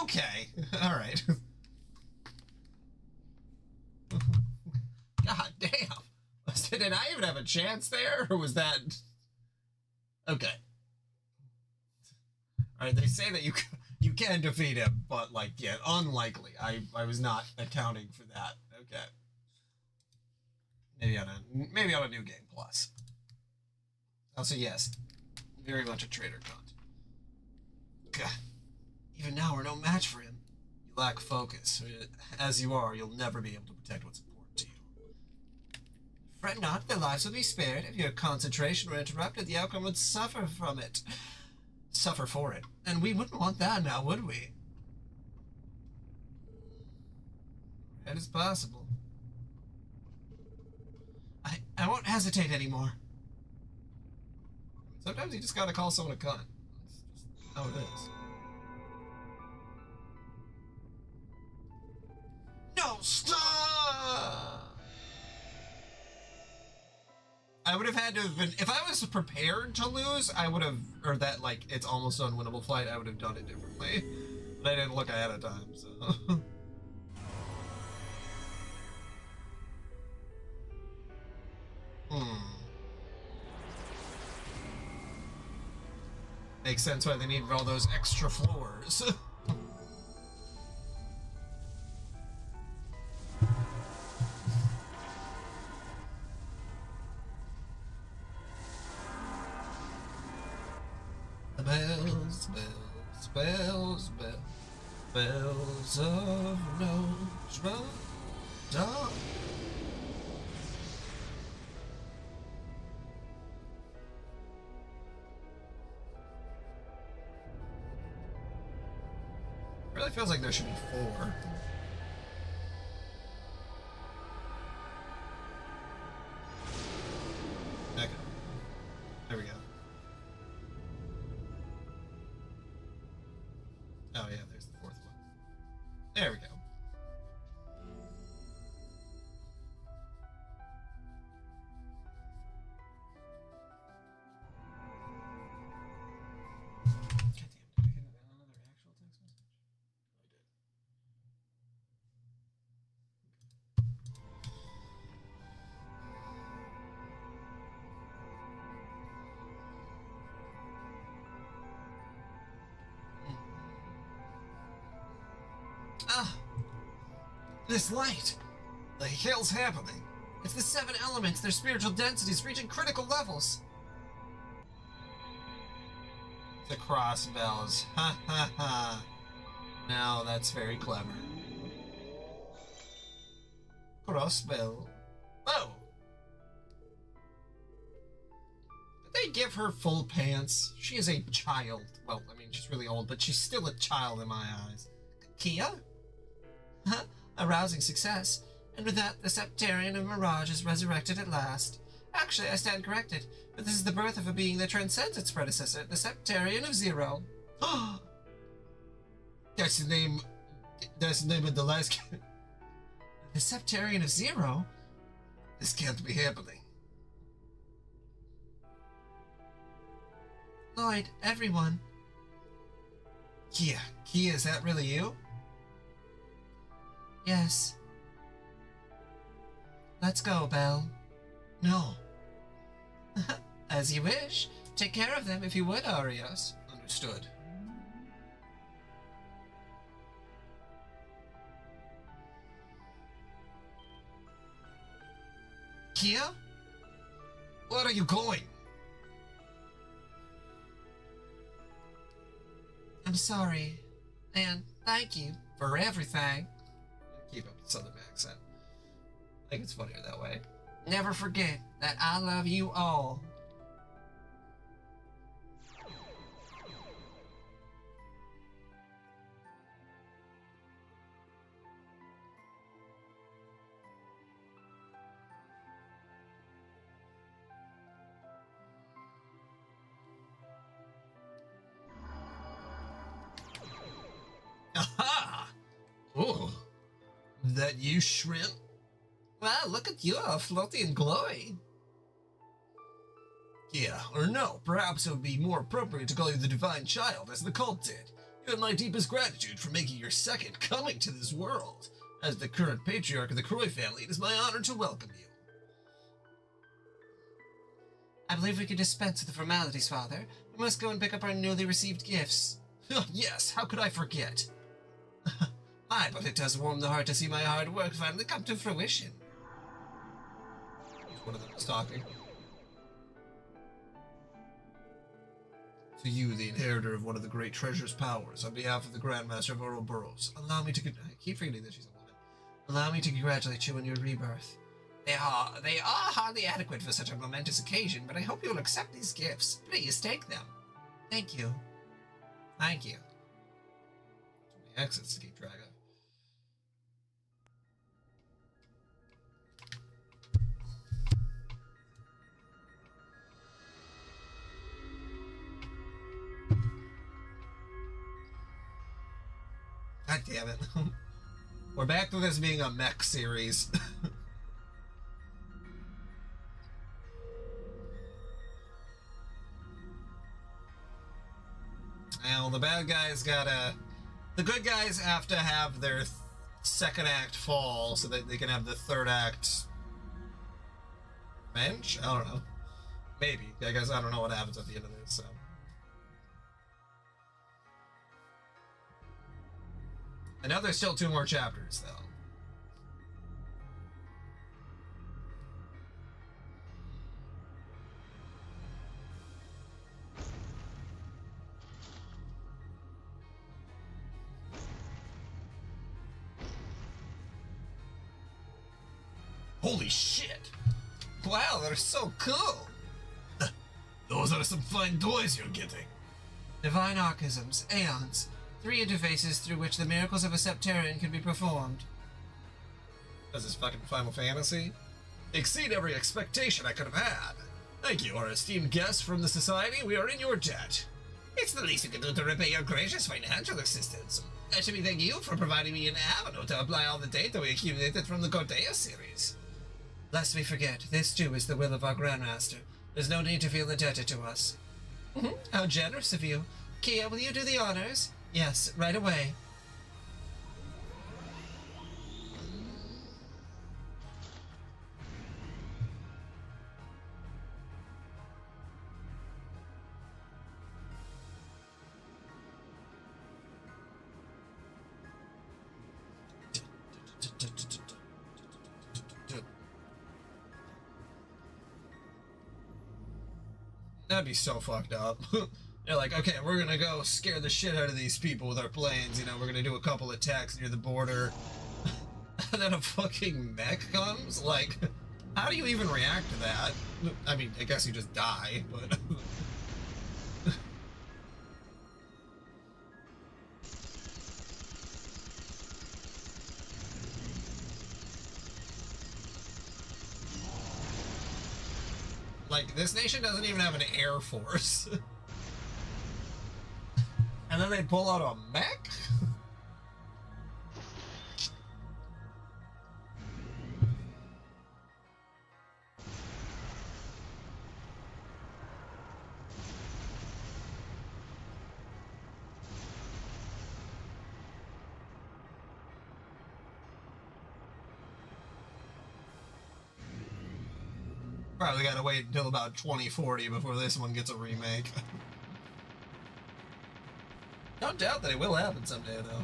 Okay, all right. God damn. Did I even have a chance there, or was that... Okay. All right, they say that you can defeat him, but, like, yeah, unlikely. I was not accounting for that. Okay. Maybe on a New Game Plus. Also, yes, very much a traitor cunt. God. Even now, we're no match for him. You lack focus. As you are, you'll never be able to protect what's important to you. Fret not, their lives will be spared. If your concentration were interrupted, the outcome would suffer from it. Suffer for it. And we wouldn't want that now, would we? That is possible. I won't hesitate anymore. Sometimes you just gotta call someone a cunt. That's just how it is. No, stop! I would have had to have been, if I was prepared to lose, I would have, or that, like, it's almost unwinnable fight, I would have done it differently. But I didn't look ahead of time, so. Makes sense why they needed all those extra floors. The bells, bells, bells, bells, bells of Notre Dame. Really feels like there should be 4. Okay. There we go. Oh yeah, there's the 4th one. There we go. God damn, did I get another actual text message? Ah, this light. The hell's happening? It's the 7 elements, their spiritual densities reaching critical levels. The cross bells. Ha ha ha. Now that's very clever. Cross bell. Oh! Did they give her full pants? She is a child. Well, I mean, she's really old, but she's still a child in my eyes. Kia? Huh? A rousing success. And with that, the Septarian of Mirage is resurrected at last. Actually, I stand corrected, but this is the birth of a being that transcends its predecessor, the Septarian of Zero. That's the name. That's the name of the last. The Septarian of Zero? This can't be happening. Lloyd, everyone. Kia, is that really you? Yes. Let's go, Belle. No. As you wish. Take care of them if you would, Arios. Understood. Kia? Where are you going? I'm sorry. And thank you for everything. Keep up the southern accent. I think it's funnier that way. Never forget that I love you all. Aha! Oh, that you, shrimp? Wow, look at you, floaty and glowy. Yeah, or no, perhaps it would be more appropriate to call you the Divine Child, as the cult did. You have my deepest gratitude for making your second coming to this world. As the current patriarch of the Croy family, it is my honor to welcome you. I believe we can dispense with the formalities, Father. We must go and pick up our newly received gifts. Yes, how could I forget? Aye, but it does warm the heart to see my hard work finally come to fruition. One of them was talking. To you, the inheritor of one of the great treasure's powers, on behalf of the Grandmaster of Ouroboros, allow me to... I keep forgetting that she's a woman. Allow me to congratulate you on your rebirth. They are hardly adequate for such a momentous occasion, but I hope you will accept these gifts. Please take them. Thank you. Thank you. Too many exits to keep track of. God damn it. We're back to this being a mech series. Well, the bad guys gotta... The good guys have to have their second act fall so that they can have the third act... Bench? I don't know. Maybe. I guess I don't know what happens at the end of this, so... I know there's still 2 more chapters, though. Holy shit! Wow, they're so cool! Those are some fine toys you're getting. Divine archisms, aeons, 3 interfaces through which the miracles of a Septarian can be performed. This is fucking Final Fantasy? Exceed every expectation I could have had. Thank you, our esteemed guests from the Society. We are in your debt. It's the least we can do to repay your gracious financial assistance. I should be thanking you for providing me an avenue to apply all the data we accumulated from the Cordeia series. Lest we forget, this too is the will of our Grandmaster. There's no need to feel indebted to us. How generous of you. Kia, will you do the honors? Yes, right away. That'd be so fucked up. They're like, okay, we're gonna go scare the shit out of these people with our planes. You know, we're gonna do a couple attacks near the border. And then a fucking mech comes? Like, how do you even react to that? I mean, I guess you just die, but... Like, this nation doesn't even have an air force. And then they pull out a mech? Probably gotta wait until about 2040 before this one gets a remake. Don't doubt that it will happen someday, though.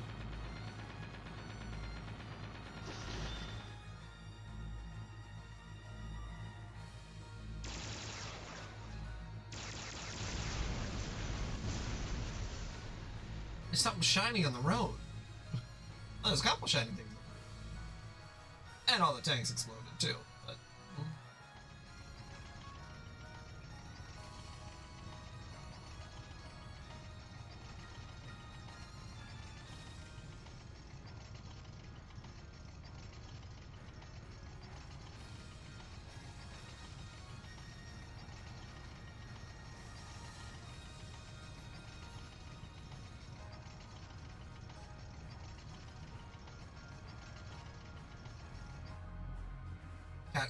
There's something shiny on the road. Oh, there's a couple shiny things. And all the tanks exploded, too. But...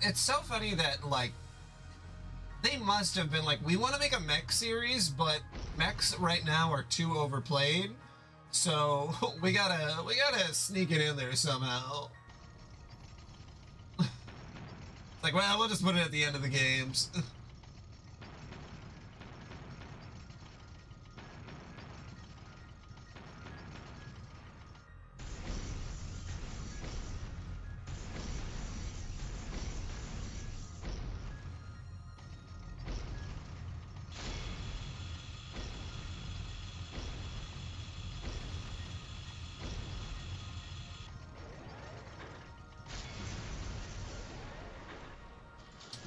It's so funny that, like, they must have been like, we want to make a mech series, but mechs right now are too overplayed, so we gotta sneak it in there somehow. Like, well, we'll just put it at the end of the games.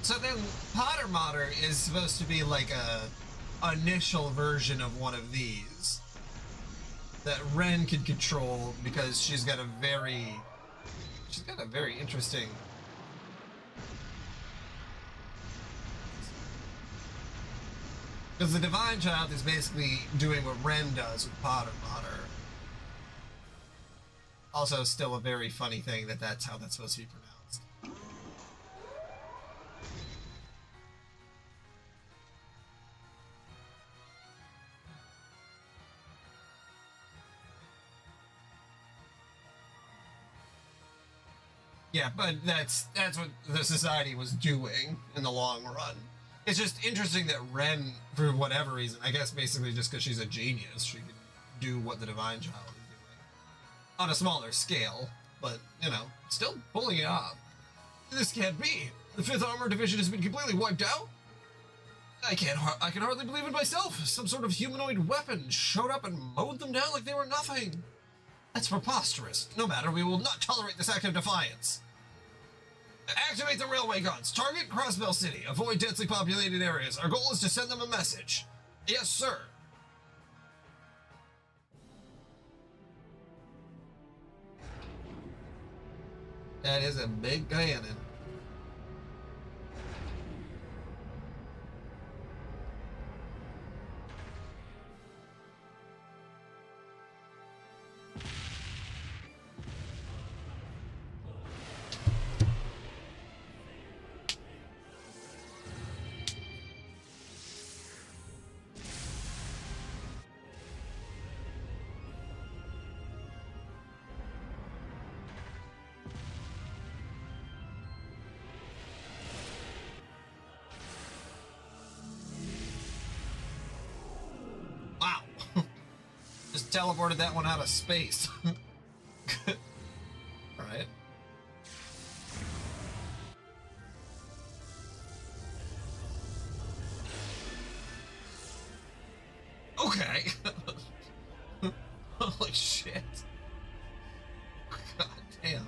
So then, Potter Modder is supposed to be like a initial version of one of these that Ren can control because she's got a very interesting. Because the Divine Child is basically doing what Ren does with Potter Modder. Also, still a very funny thing that's how that's supposed to be pronounced. Yeah, but that's what the Society was doing in the long run. It's just interesting that Ren, for whatever reason, I guess basically just because she's a genius, she can do what the Divine Child is doing. On a smaller scale, but, you know, still pulling it off. This can't be. The 5th Armored Division has been completely wiped out? I can hardly believe it myself. Some sort of humanoid weapon showed up and mowed them down like they were nothing. That's preposterous. No matter, we will not tolerate this act of defiance. Activate the railway guns. Target Crossbell City. Avoid densely populated areas. Our goal is to send them a message. Yes, sir. That is a big cannon. Wow. Just teleported that one out of space. Alright. Okay. Holy shit. God damn.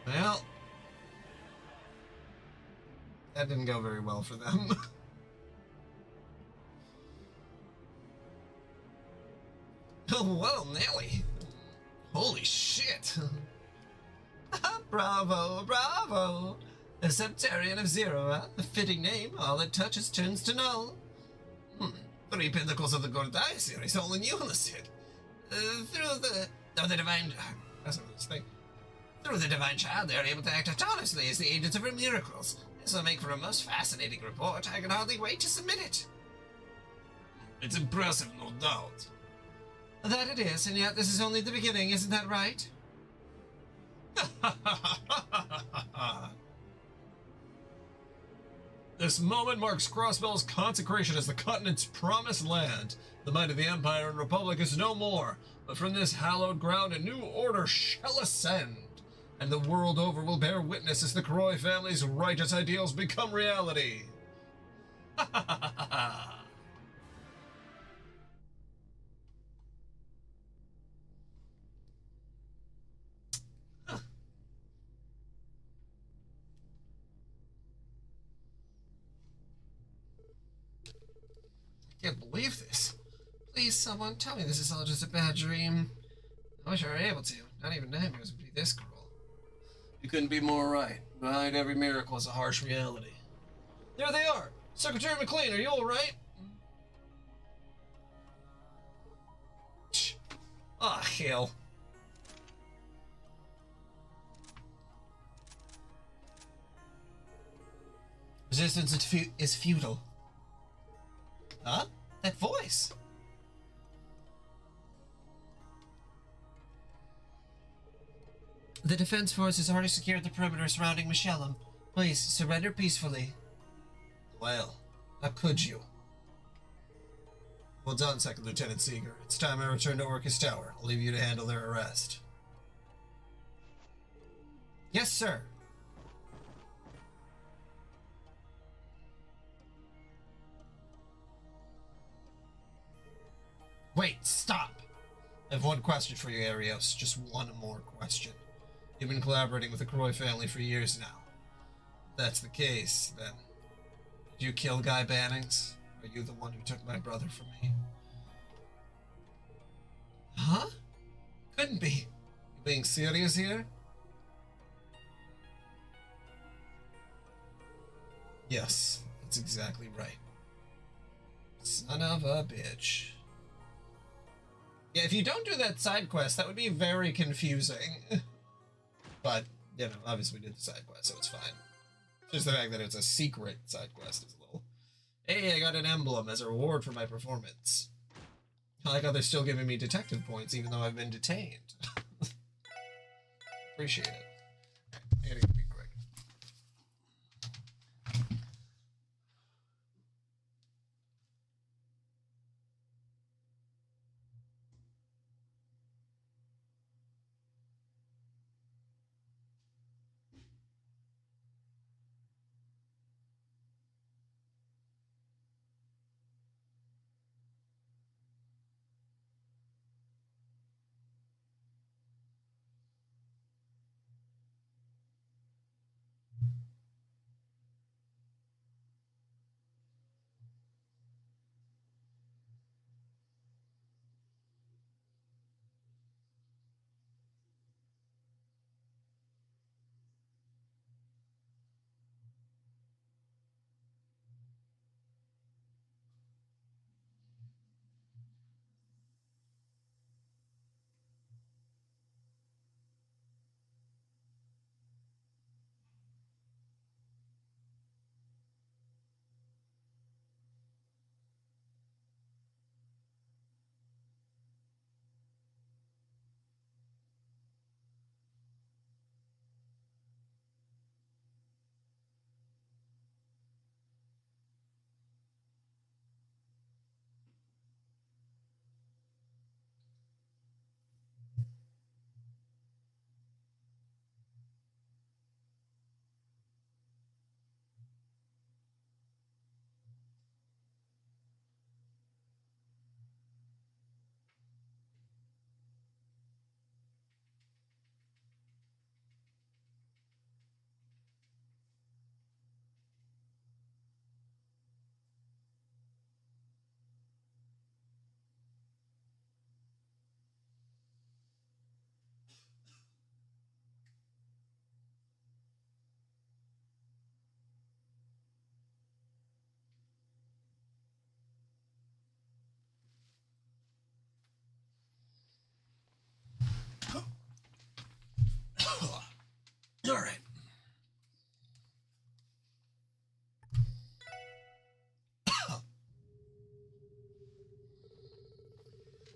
Well, that didn't go very well for them. Oh, well, Nelly. Holy shit. Bravo, bravo. A Septarian of Zero, huh? A fitting name. All it touches turns to null. 3 Pentacles of the Gordai series, all in unison. Through the divine... That's not this thing. Through the divine child, they are able to act autonomously as the agents of her miracles. This will make for a most fascinating report. I can hardly wait to submit it. It's impressive, no doubt. That it is, and yet this is only the beginning, isn't that right? This moment marks Crossbell's consecration as the continent's promised land. The might of the Empire and Republic is no more, but from this hallowed ground a new order shall ascend, and the world over will bear witness as the Croy family's righteous ideals become reality. I can't believe this. Please, someone, tell me this is all just a bad dream. I wish I were able to. Not even nightmares would be this cruel. You couldn't be more right. Behind every miracle is a harsh reality. There they are! Secretary McLean, are you alright? Ah, hell. Resistance is futile. Huh? That voice? The Defense Force has already secured the perimeter surrounding Michelum. Please, surrender peacefully. Well, how could you? Well done, Second Lieutenant Seeger. It's time I return to Orcus Tower. I'll leave you to handle their arrest. Yes, sir. Wait, stop! I have one question for you, Arios. Just one more question. You've been collaborating with the Croy family for years now. If that's the case, then... Did you kill Guy Bannings? Are you the one who took my brother from me? Huh? Couldn't be. You being serious here? Yes, that's exactly right. Son of a bitch. Yeah, if you don't do that side quest, that would be very confusing. But, you know, obviously we did the side quest, so it's fine. Just the fact that it's a secret side quest is a little... Hey, I got an emblem as a reward for my performance. I like how they're still giving me detective points even though I've been detained. Appreciate it. I gotta be quick.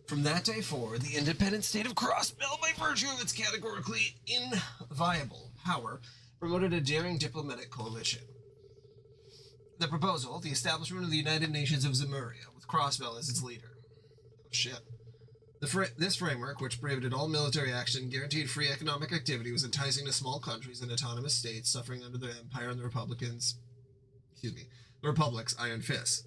From that day forward, the independent state of Crossbell, by virtue of its categorically inviolable power, promoted a daring diplomatic coalition. The proposal, the establishment of the United Nations of Zemuria, with Crossbell as its leader. Oh, shit. This framework, which prohibited all military action, guaranteed free economic activity, was enticing to small countries and autonomous states suffering under the Empire and the Republic's iron fist.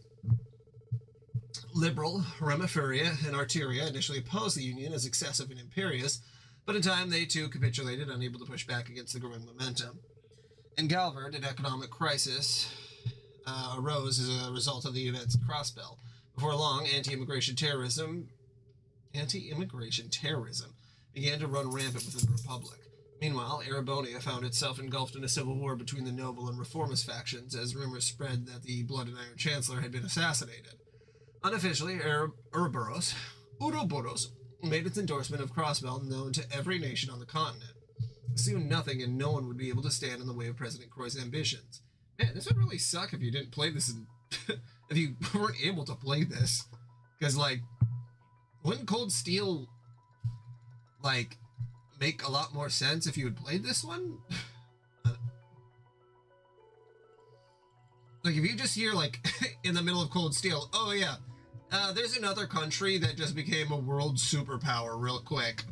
Liberal, Remifuria, and Arteria initially opposed the Union as excessive and imperious, but in time they too capitulated, unable to push back against the growing momentum. In Galvard, an economic crisis arose as a result of the events at Crossbell. Before long, anti-immigration terrorism began to run rampant within the Republic. Meanwhile, Erebonia found itself engulfed in a civil war between the noble and reformist factions as rumors spread that the Blood and Iron Chancellor had been assassinated. Unofficially, Ouroboros made its endorsement of Crossbell known to every nation on the continent. Soon nothing and no one would be able to stand in the way of President Croix's ambitions. Man, this would really suck if you didn't play this if you weren't able to play this. Because, like, wouldn't Cold Steel, like, make a lot more sense if you had played this one? Like, if you just hear, like, in the middle of Cold Steel, oh yeah, there's another country that just became a world superpower real quick.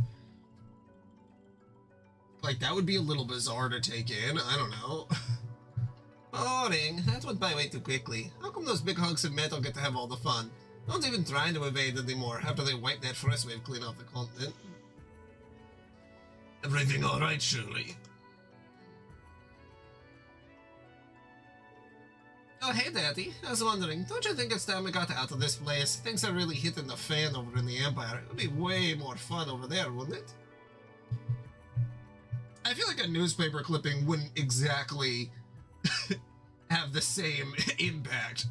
Like, that would be a little bizarre to take in. I don't know. Boring. That went by way too quickly. How come those big hunks of metal get to have all the fun? No one's even trying to evade anymore after they wipe that first wave clean off the continent. Everything alright, Shirley? Oh, hey, Daddy. I was wondering, don't you think it's time we got out of this place? Things are really hitting the fan over in the Empire. It would be way more fun over there, wouldn't it? I feel like a newspaper clipping wouldn't exactly have the same impact.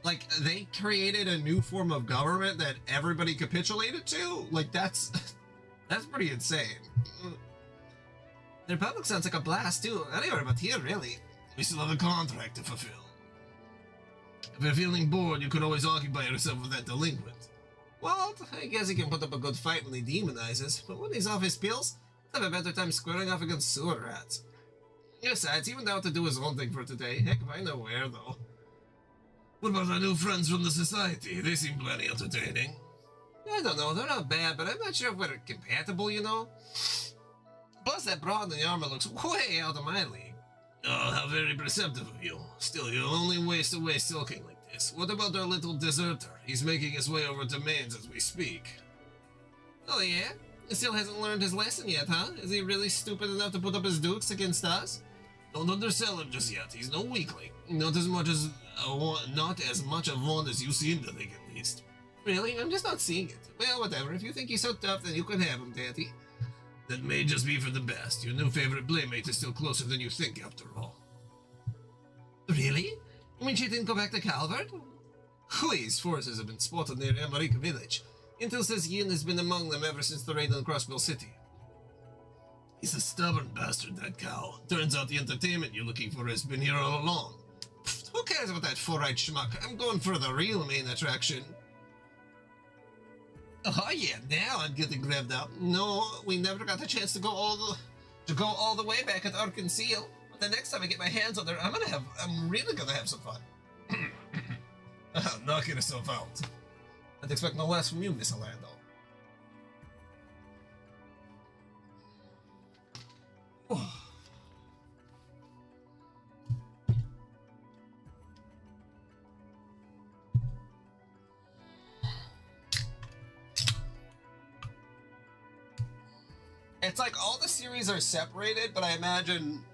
Like, they created a new form of government that everybody capitulated to? Like, that's pretty insane. The Republic sounds like a blast, too. Anywhere but here, really. We still have a contract to fulfill. If you're feeling bored, you could always occupy yourself with that delinquent. Well, I guess he can put up a good fight when he demonizes, but when he's off his pills, he'll have a better time squaring off against sewer rats. Besides, he went out to do his own thing for today. Heck if I know where, though. What about our new friends from the Society? They seem plenty entertaining. I don't know, they're not bad, but I'm not sure if we're compatible, you know? Plus, that broad in the armor looks way out of my league. Oh, how very perceptive of you. Still, you only waste away sulking like this. What about our little deserter? He's making his way over to Mainz as we speak. Oh yeah? He still hasn't learned his lesson yet, huh? Is he really stupid enough to put up his dukes against us? Don't undersell him just yet. He's no weakling. Not as much of one as you seem to think, at least. Really? I'm just not seeing it. Well, whatever. If you think he's so tough, then you can have him, Daddy. That may just be for the best. Your new favorite playmate is still closer than you think, after all. Really? You mean she didn't go back to Calvert? Hui's forces have been spotted near Emmerich village. Intel says Yin has been among them ever since the raid on Crossbell City. He's a stubborn bastard, that cow. Turns out the entertainment you're looking for has been here all along. Pfft, who cares about that four-eyed schmuck? I'm going for the real main attraction. Oh yeah, now I'm getting revved up. No, we never got a chance to go all the way back at Arkansas. But the next time I get my hands on her, I'm really gonna have some fun. Knocking yourself out. I'd expect no less from you, Miss Orlando. It's like all the series are separated, but I imagine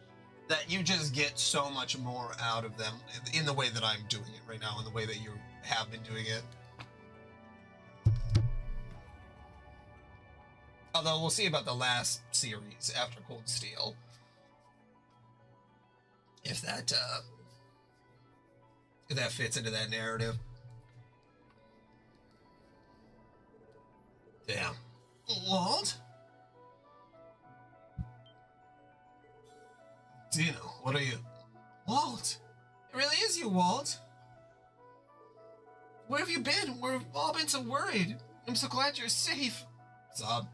that you just get so much more out of them in the way that I'm doing it right now, in the way that you have been doing it. Although we'll see about the last series after Cold Steel. If that fits into that narrative. Damn. What? Dino, what are you... Walt! It really is you, Walt. Where have you been? We've all been so worried. I'm so glad you're safe. Sob.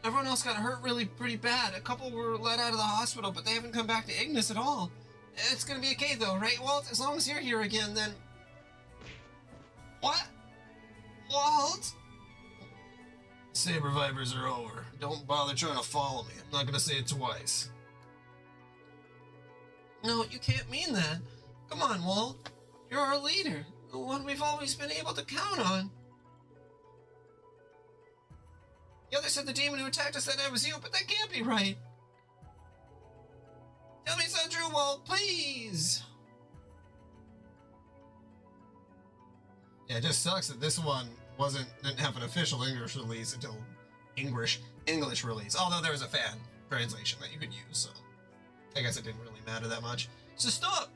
Everyone else got hurt pretty bad. A couple were let out of the hospital, but they haven't come back to Ignis at all. It's gonna be okay though, right, Walt? As long as you're here again, then... What? Walt? Saber Vipers are over. Don't bother trying to follow me. I'm not gonna say it twice. No, you can't mean that. Come on, Walt. You're our leader. The one we've always been able to count on. The other said the demon who attacked us that night was you, but that can't be right. Tell me it's not true, Walt, please. Yeah, it just sucks that this one didn't have an official English release until English release. Although there was a fan translation that you could use, so I guess it didn't really matter that much. So stop.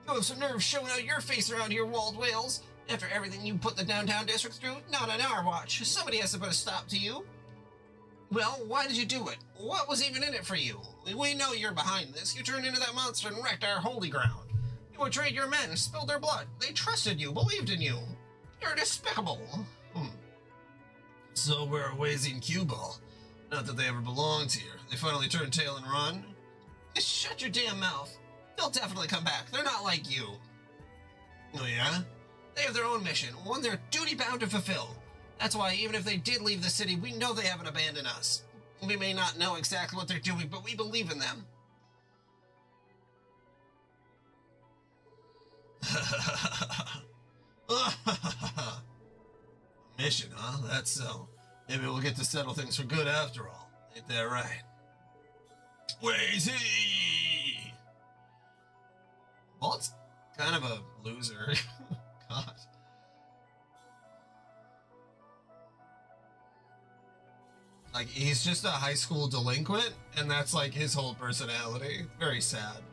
You have some nerve showing out your face around here, Walt Wales. After everything you put the downtown district through, not on our watch. Somebody has to put a stop to you. Well, why did you do it? What was even in it for you? We know you're behind this. You turned into that monster and wrecked our holy ground. You betrayed your men, spilled their blood. They trusted you, believed in you. You're despicable. So were Wazy and Q-Ball. Not that they ever belonged here. They finally turned tail and run. Just shut your damn mouth. They'll definitely come back. They're not like you. Oh yeah? They have their own mission, one they're duty-bound to fulfill. That's why even if they did leave the city, we know they haven't abandoned us. We may not know exactly what they're doing, but we believe in them. Mission, huh? That's so. Maybe we'll get to settle things for good after all. Ain't that right? Wazy! Walt's kind of a loser. God. Like, he's just a high school delinquent, and that's like his whole personality. Very sad.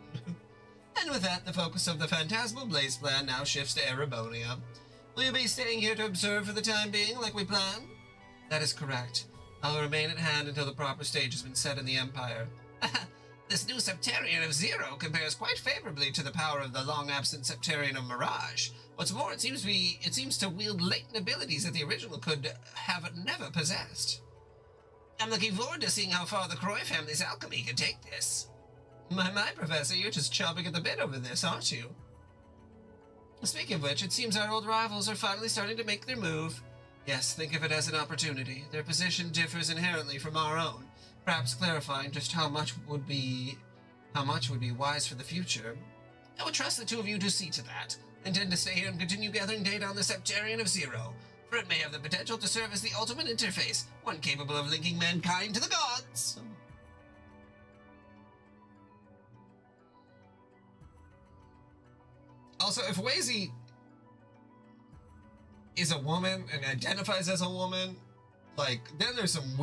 And with that, the focus of the Phantasmal Blaze plan now shifts to Erebonia. Will you be staying here to observe for the time being, like we planned? That is correct. I'll remain at hand until the proper stage has been set in the Empire. This new Septarian of Zero compares quite favorably to the power of the long-absent Septarian of Mirage. What's more, it seems to wield latent abilities that the original could have never possessed. I'm looking forward to seeing how far the Croy family's alchemy can take this. My, Professor, you're just chomping at the bit over this, aren't you? Speaking of which, it seems our old rivals are finally starting to make their move. Yes, think of it as an opportunity. Their position differs inherently from our own, perhaps clarifying just how much would be wise for the future. I would trust the two of you to see to that. Intend to stay here and continue gathering data on the Septarian of Zero, for it may have the potential to serve as the ultimate interface, one capable of linking mankind to the gods. Also, if Wazy is a woman and identifies as a woman, like, then there's some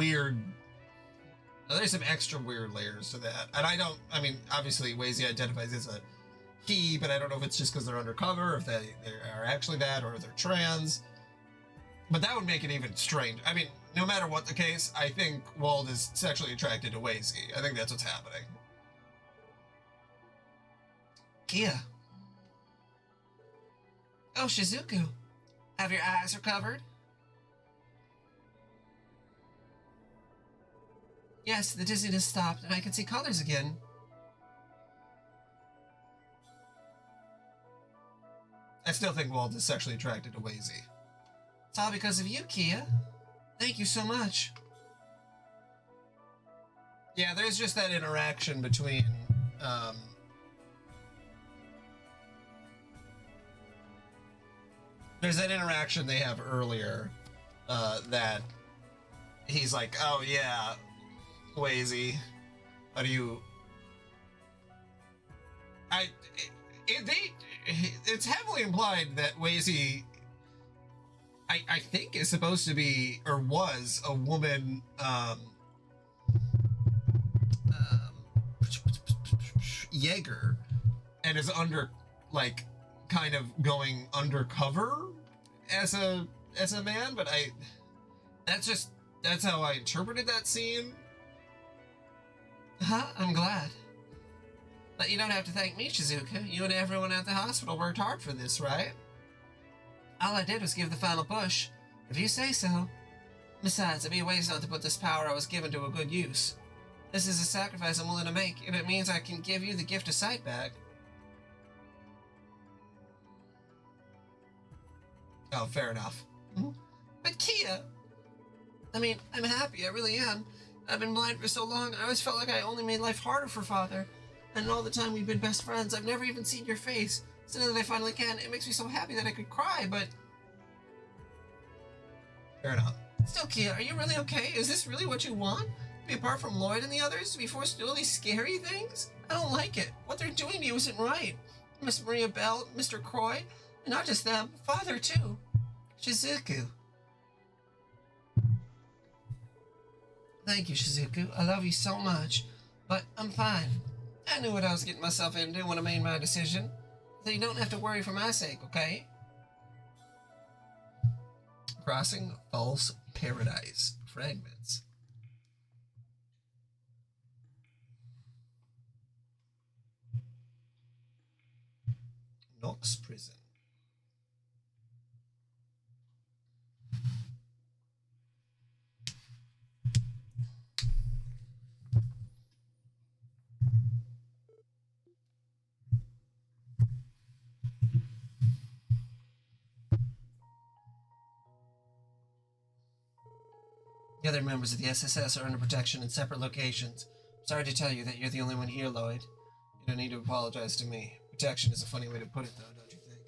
extra weird layers to that. And I mean, obviously Wazy identifies as a he, but I don't know if it's just because they're undercover, or if they are actually that, or if they're trans. But that would make it even strange. I mean, no matter what the case, I think Wald is sexually attracted to Wazy. I think that's what's happening. Kia. Oh, Shizuku. Have your eyes recovered? Yes, the dizziness stopped, and I can see colors again. I still think Walt is sexually attracted to Wazy. It's all because of you, Kia. Thank you so much. Yeah, there's just that interaction between, there's that interaction they have earlier, that he's like, oh yeah, Wazy, how do you... It's heavily implied that Wazy, I think, is supposed to be, or was, a woman, Jaeger, and is like, kind of going undercover as a man, but that's how I interpreted that scene. Huh? I'm glad. But you don't have to thank me, Shizuka. You and everyone at the hospital worked hard for this, right? All I did was give the final push, if you say so. Besides, it'd be a waste not to put this power I was given to a good use. This is a sacrifice I'm willing to make, if it means I can give you the gift of sight back. Oh, fair enough. But Kia! I mean, I'm happy, I really am. I've been blind for so long, I always felt like I only made life harder for Father. And all the time we've been best friends, I've never even seen your face. So now that I finally can, it makes me so happy that I could cry, but... Fair enough. Still, Kia, are you really okay? Is this really what you want? To be apart from Lloyd and the others? To be forced to do all these scary things? I don't like it. What they're doing to you isn't right. Miss Maria Bell, Mr. Croy, and not just them, Father too. Shizuku. Thank you, Shizuku. I love you so much. But I'm fine. I knew what I was getting myself into when I made my decision. So you don't have to worry for my sake, okay? Crossing False Paradise. Fragments. Knox Prison. The other members of the SSS are under protection in separate locations. Sorry to tell you that you're the only one here, Lloyd. You don't need to apologize to me. Protection is a funny way to put it, though, don't you think?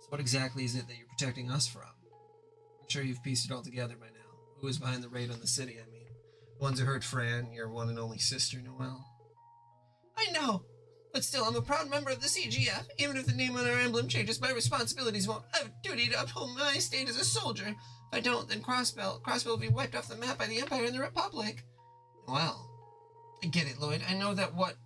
So what exactly is it that you're protecting us from? I'm sure you've pieced it all together by now. Who is behind the raid on the city, I mean? The ones who hurt Fran, your one and only sister, Noelle. I know! But still, I'm a proud member of the CGF. Even if the name on our emblem changes, my responsibilities won't. I have a duty to uphold my state as a soldier. If I don't, then Crossbell will be wiped off the map by the Empire and the Republic. Well, I get it, Lloyd. I know that what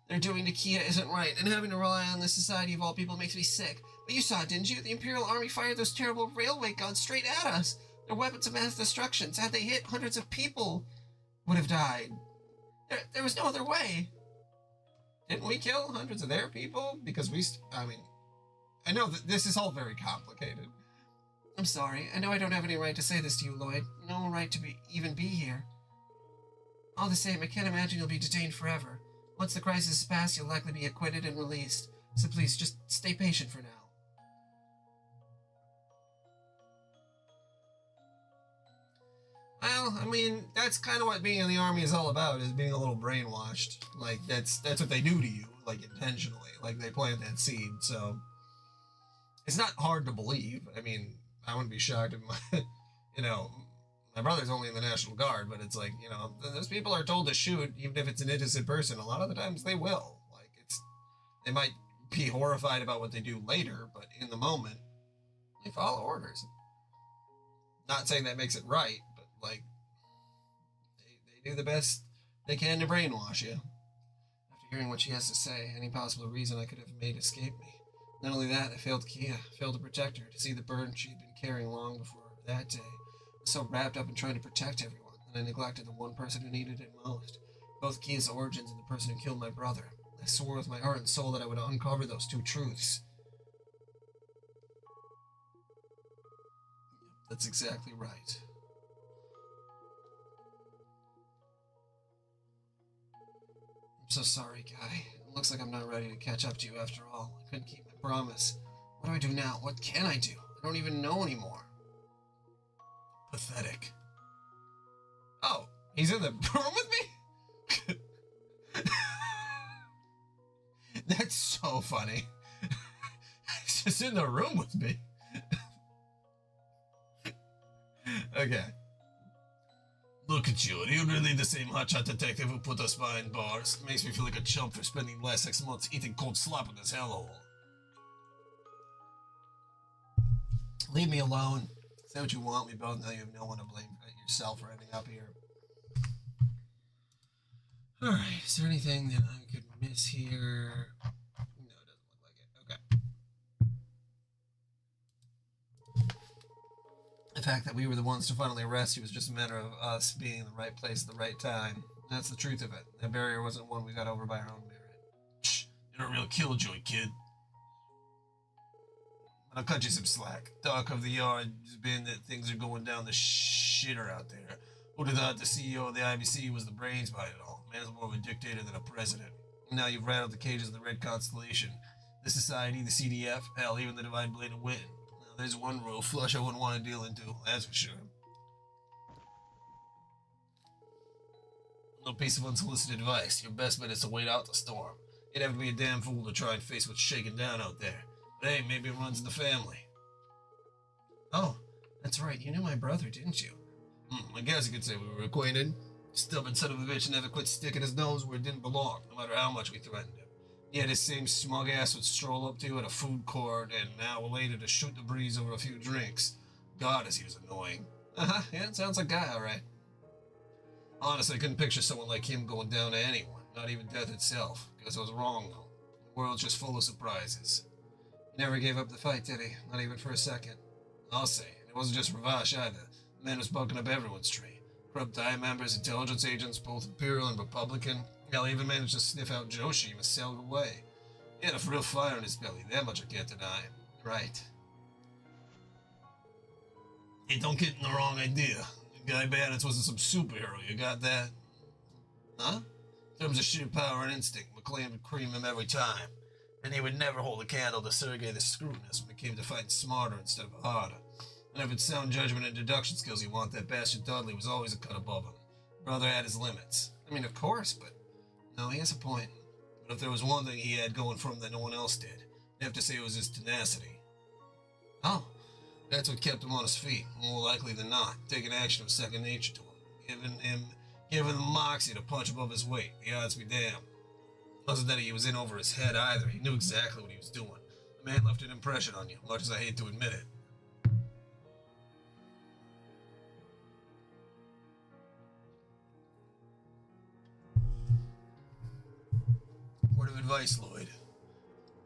they're doing to Kia isn't right, and having to rely on this society of all people makes me sick. But you saw, didn't you? The Imperial Army fired those terrible railway guns straight at us. They're weapons of mass destruction. Had they hit, hundreds of people would have died. There was no other way. Didn't we kill hundreds of their people? Because I know that this is all very complicated. I'm sorry. I know I don't have any right to say this to you, Lloyd. No right to even be here. All the same, I can't imagine you'll be detained forever. Once the crisis is past, you'll likely be acquitted and released. So please, just stay patient for now. Well, I mean, that's kind of what being in the army is all about, is being a little brainwashed. Like, that's what they do to you, like, intentionally. Like, they plant that seed, so... It's not hard to believe. I mean, I wouldn't be shocked if my... my brother's only in the National Guard, but it's like, those people are told to shoot, even if it's an innocent person. A lot of the times they will. Like, they might be horrified about what they do later, but in the moment, they follow orders. Not saying that makes it right, but, like, they do the best they can to brainwash you. After hearing what she has to say, any possible reason I could have made escape me. Not only that, I failed Kia, failed to protect her, to see the burden she'd been carrying long before that day. I was so wrapped up in trying to protect everyone, that I neglected the one person who needed it most. Both Kia's origins and the person who killed my brother. I swore with my heart and soul that I would uncover those two truths. That's exactly right. I'm so sorry, Guy. It looks like I'm not ready to catch up to you after all. I couldn't keep my promise. What do I do now? What can I do? I don't even know anymore. Pathetic. Oh, he's in the room with me? That's so funny. He's just in the room with me. Okay. Look at you. Are you really the same hotshot detective who put us behind bars? Makes me feel like a chump for spending the last 6 months eating cold slop in this hellhole. Leave me alone. Say what you want. We both know you have no one to blame but yourself for ending up here. Alright, is there anything that I could miss here? No, it doesn't look like it. Okay. The fact that we were the ones to finally arrest you was just a matter of us being in the right place at the right time. That's the truth of it. That barrier wasn't one we got over by our own merit. Shh, you're a real killjoy, kid. But I'll cut you some slack. Talk of the yard has been that things are going down the shitter out there. Who'd have thought the CEO of the IBC was the brains behind it all? Man's more of a dictator than a president. Now you've rattled the cages of the Red Constellation. The Society, the CDF, hell, even the Divine Blade of Wit. Now there's one rule Flush I wouldn't want to deal into, that's for sure. No piece of unsolicited advice. Your best bet is to wait out the storm. You'd have to be a damn fool to try and face what's shaking down out there. But hey, maybe it runs in the family. Oh, that's right. You knew my brother, didn't you? I guess you could say we were acquainted. Stubborn son of a bitch never quit sticking his nose where it didn't belong, no matter how much we threatened him. Yet his same smug ass would stroll up to you at a food court and an hour later to shoot the breeze over a few drinks. God, as he was annoying. Yeah, it sounds like a guy, alright. Honestly, I couldn't picture someone like him going down to anyone, not even death itself. Guess I was wrong, though. The world's just full of surprises. He never gave up the fight, did he? Not even for a second. I'll say, and it wasn't just Ravash either. The man was bucking up everyone's tree. Corrupt DIA members, intelligence agents, both Imperial and Republican. Hell, he even managed to sniff out Joshi and was sailed away. He had a real fire in his belly, that much I can't deny. Right. Hey, don't get in the wrong idea. Guy Bandits wasn't some superhero, you got that? Huh? In terms of sheer power and instinct, McLean would cream him every time. And he would never hold a candle to Sergei the Scrutinous when it came to fighting smarter instead of harder. And if it's sound judgment and deduction skills you want, that bastard Dudley was always a cut above him. Brother had his limits. I mean, of course, but... No, he has a point. But if there was one thing he had going for him that no one else did, you'd have to say it was his tenacity. Oh, that's what kept him on his feet, more likely than not. Taking action was second nature to him. Giving the moxie to punch above his weight. The odds be damned. It wasn't that he was in over his head either. He knew exactly what he was doing. The man left an impression on you, much as I hate to admit it. Word of advice, Lloyd.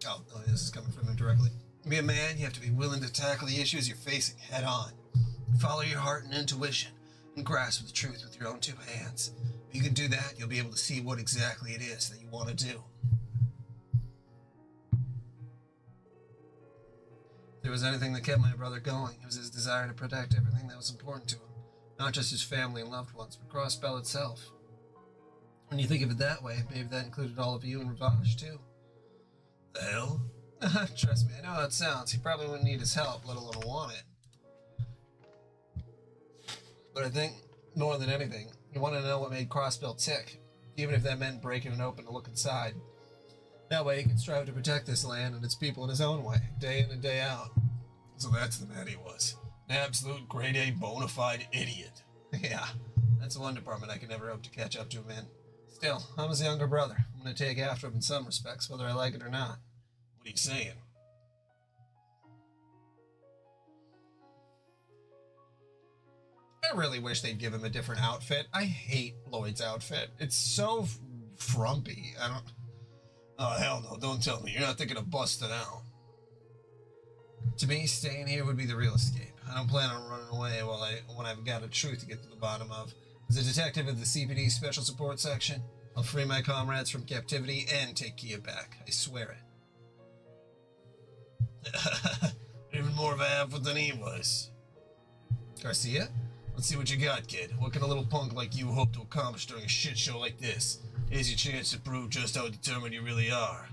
Oh, this is coming from him directly. To be a man, you have to be willing to tackle the issues you're facing head on. Follow your heart and intuition, and grasp the truth with your own two hands. If you can do that, you'll be able to see what exactly it is that you want to do. If there was anything that kept my brother going, it was his desire to protect everything that was important to him. Not just his family and loved ones, but Crossbell itself. When you think of it that way, maybe that included all of you and Ravash, too. The hell? Trust me, I know how it sounds. He probably wouldn't need his help, let alone want it. But I think, more than anything, you want to know what made Crossbell tick, even if that meant breaking it open to look inside. That way he can strive to protect this land and its people in his own way, day in and day out. So that's the man he was. An absolute grade A bona fide idiot. Yeah, that's one department I can never hope to catch up to him in. Still, I'm his younger brother. I'm going to take after him in some respects, whether I like it or not. What are you saying? I really wish they'd give him a different outfit. I hate Lloyd's outfit. It's so frumpy. Oh, hell no. Don't tell me. You're not thinking of busting out. To me, staying here would be the real escape. I don't plan on running away when I've got a truth to get to the bottom of. As a detective of the CPD Special Support Section, I'll free my comrades from captivity and take Kia back. I swear it. Even more of a half than he was. Garcia? Let's see what you got, kid. What can a little punk like you hope to accomplish during a shit show like this? Here's your chance to prove just how determined you really are.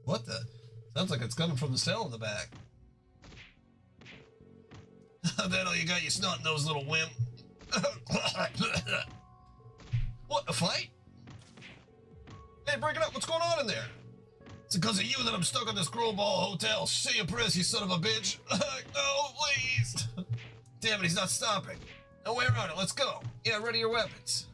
What the? Sounds like it's coming from the cell in the back. That all you got, you snot-nosed little wimp? What, a fight? Hey, break it up. What's going on in there? It's because of you that I'm stuck in this Crowball hotel. Say your prayers, you son of a bitch. No, please. Damn it, he's not stopping. No way around it. Let's go. Yeah, ready your weapons.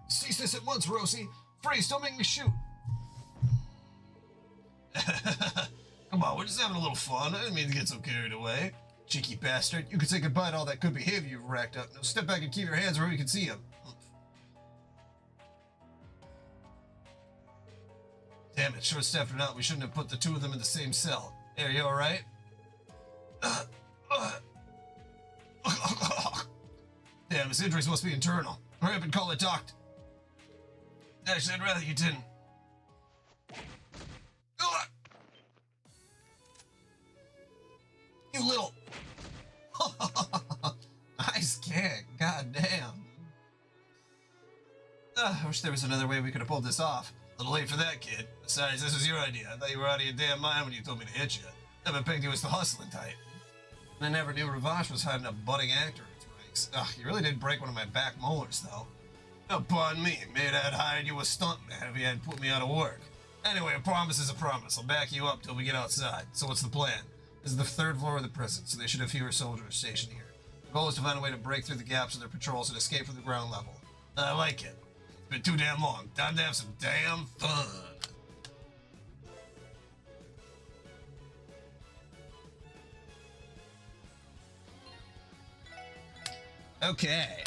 Cease this at once, Rosie. Freeze, don't make me shoot. Come on, we're just having a little fun. I didn't mean to get so carried away. Cheeky bastard. You can say goodbye to all that good behavior you've racked up. Now step back and keep your hands where we can see them. Damn it, short staffed or not, we shouldn't have put the two of them in the same cell. Hey, are you alright? Damn, his injuries must be internal. Hurry up and call a doctor. Actually, I'd rather you didn't. You little... Nice kick. God damn. I wish there was another way we could have pulled this off. A little late for that, kid. Besides, this was your idea. I thought you were out of your damn mind when you told me to hit you. Never pegged you as the hustling type. And I never knew Ravash was hiding a budding actor in his ranks. Ugh, you really did break one of my back molars, though. Oh, pardon me. Maybe I'd hired you a stuntman if you hadn't put me out of work. Anyway, a promise is a promise. I'll back you up till we get outside. So what's the plan? This is the 3rd floor of the prison, so they should have fewer soldiers stationed here. The goal is to find a way to break through the gaps in their patrols and escape from the ground level. I like it. It's been too damn long. Time to have some damn fun. Okay.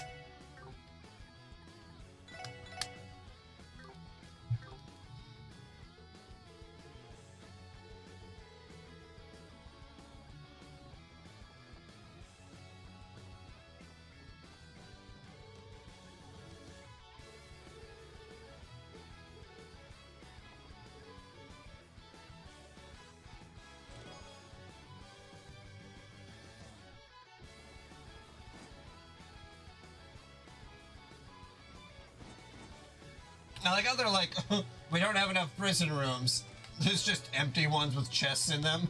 I like how they're like, we don't have enough prison rooms. There's just empty ones with chests in them.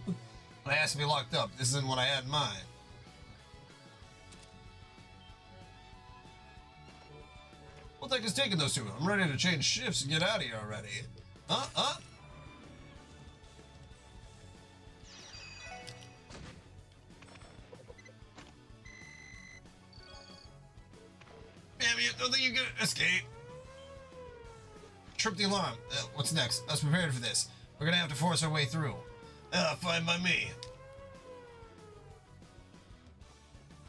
But it has to be locked up. This isn't what I had in mind. What the heck is taking those two? I'm ready to change shifts and get out of here already. Damn you, don't think you can escape. Trip the alarm. What's next? I was prepared for this. We're gonna have to force our way through. Fine by me.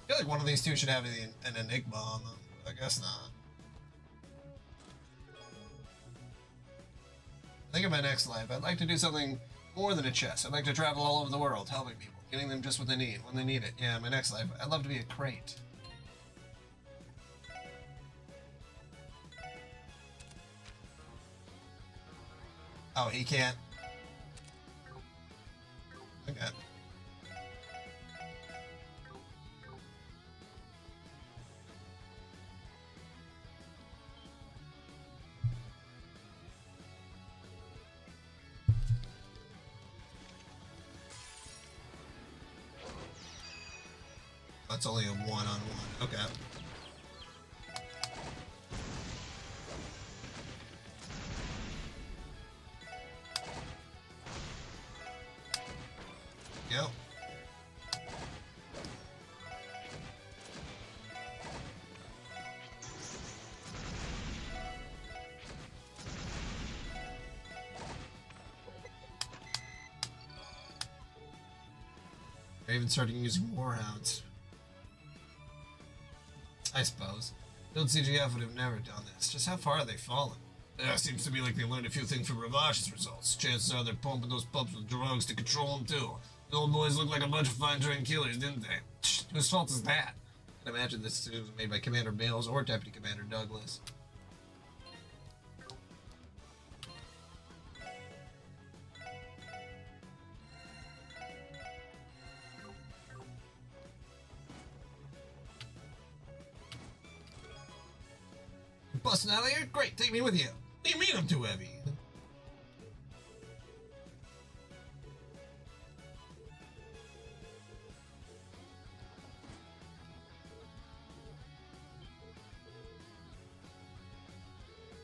I feel like one of these two should have an enigma on them. I guess not. I think in my next life, I'd like to do something more than a chest. I'd like to travel all over the world, helping people, getting them just what they need, when they need it. Yeah, in my next life, I'd love to be a crate. Oh, he can't. Okay. That's only a one-on-one. Okay. Go. They're even starting using warhounds. I suppose. Build CGF would have never done this. Just how far are they fallen? Seems to me like they learned a few things from Ravash's results. Chances are they're pumping those pups with drugs to control them too. The old boys look like a bunch of fine-trained killers, didn't they? Whose fault is that? I can imagine this was made by Commander Bales or Deputy Commander Douglas. You're busting out of here? Great, take me with you. What do you mean I'm too heavy?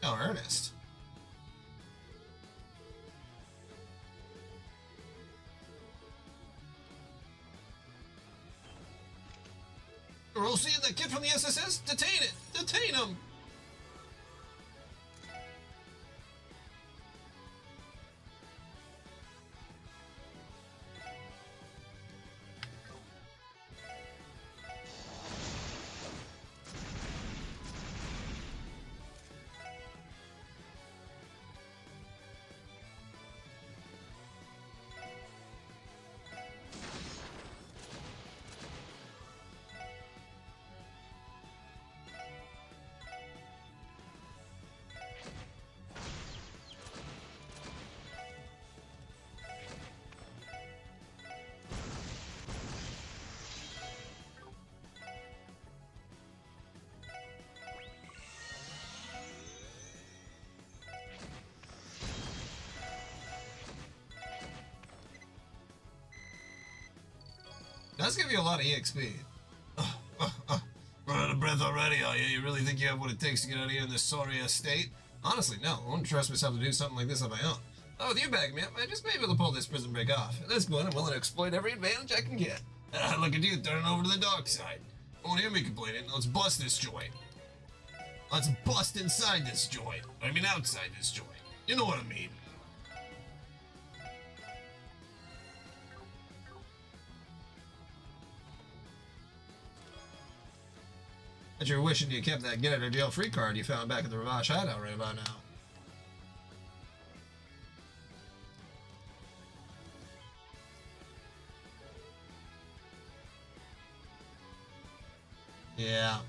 Oh, Ernest. Rosie, that kid from the SSS? Detain it! Detain him! does give you a lot of EXP. Run out of breath already, are you? You really think you have what it takes to get out of here in this sorry-ass state? Honestly, no. I wouldn't trust myself to do something like this on my own. Oh, with you backing me up, I just may be able to pull this prison break off. At this point, I'm willing to exploit every advantage I can get. Look at you, turning over to the dark side. Won't hear me complaining. Let's bust this joint. Let's bust inside this joint. I mean outside this joint. You know what I mean. Bet you're wishing you kept that get out of jail free card you found back at the Ravash hideout right about now. Yeah.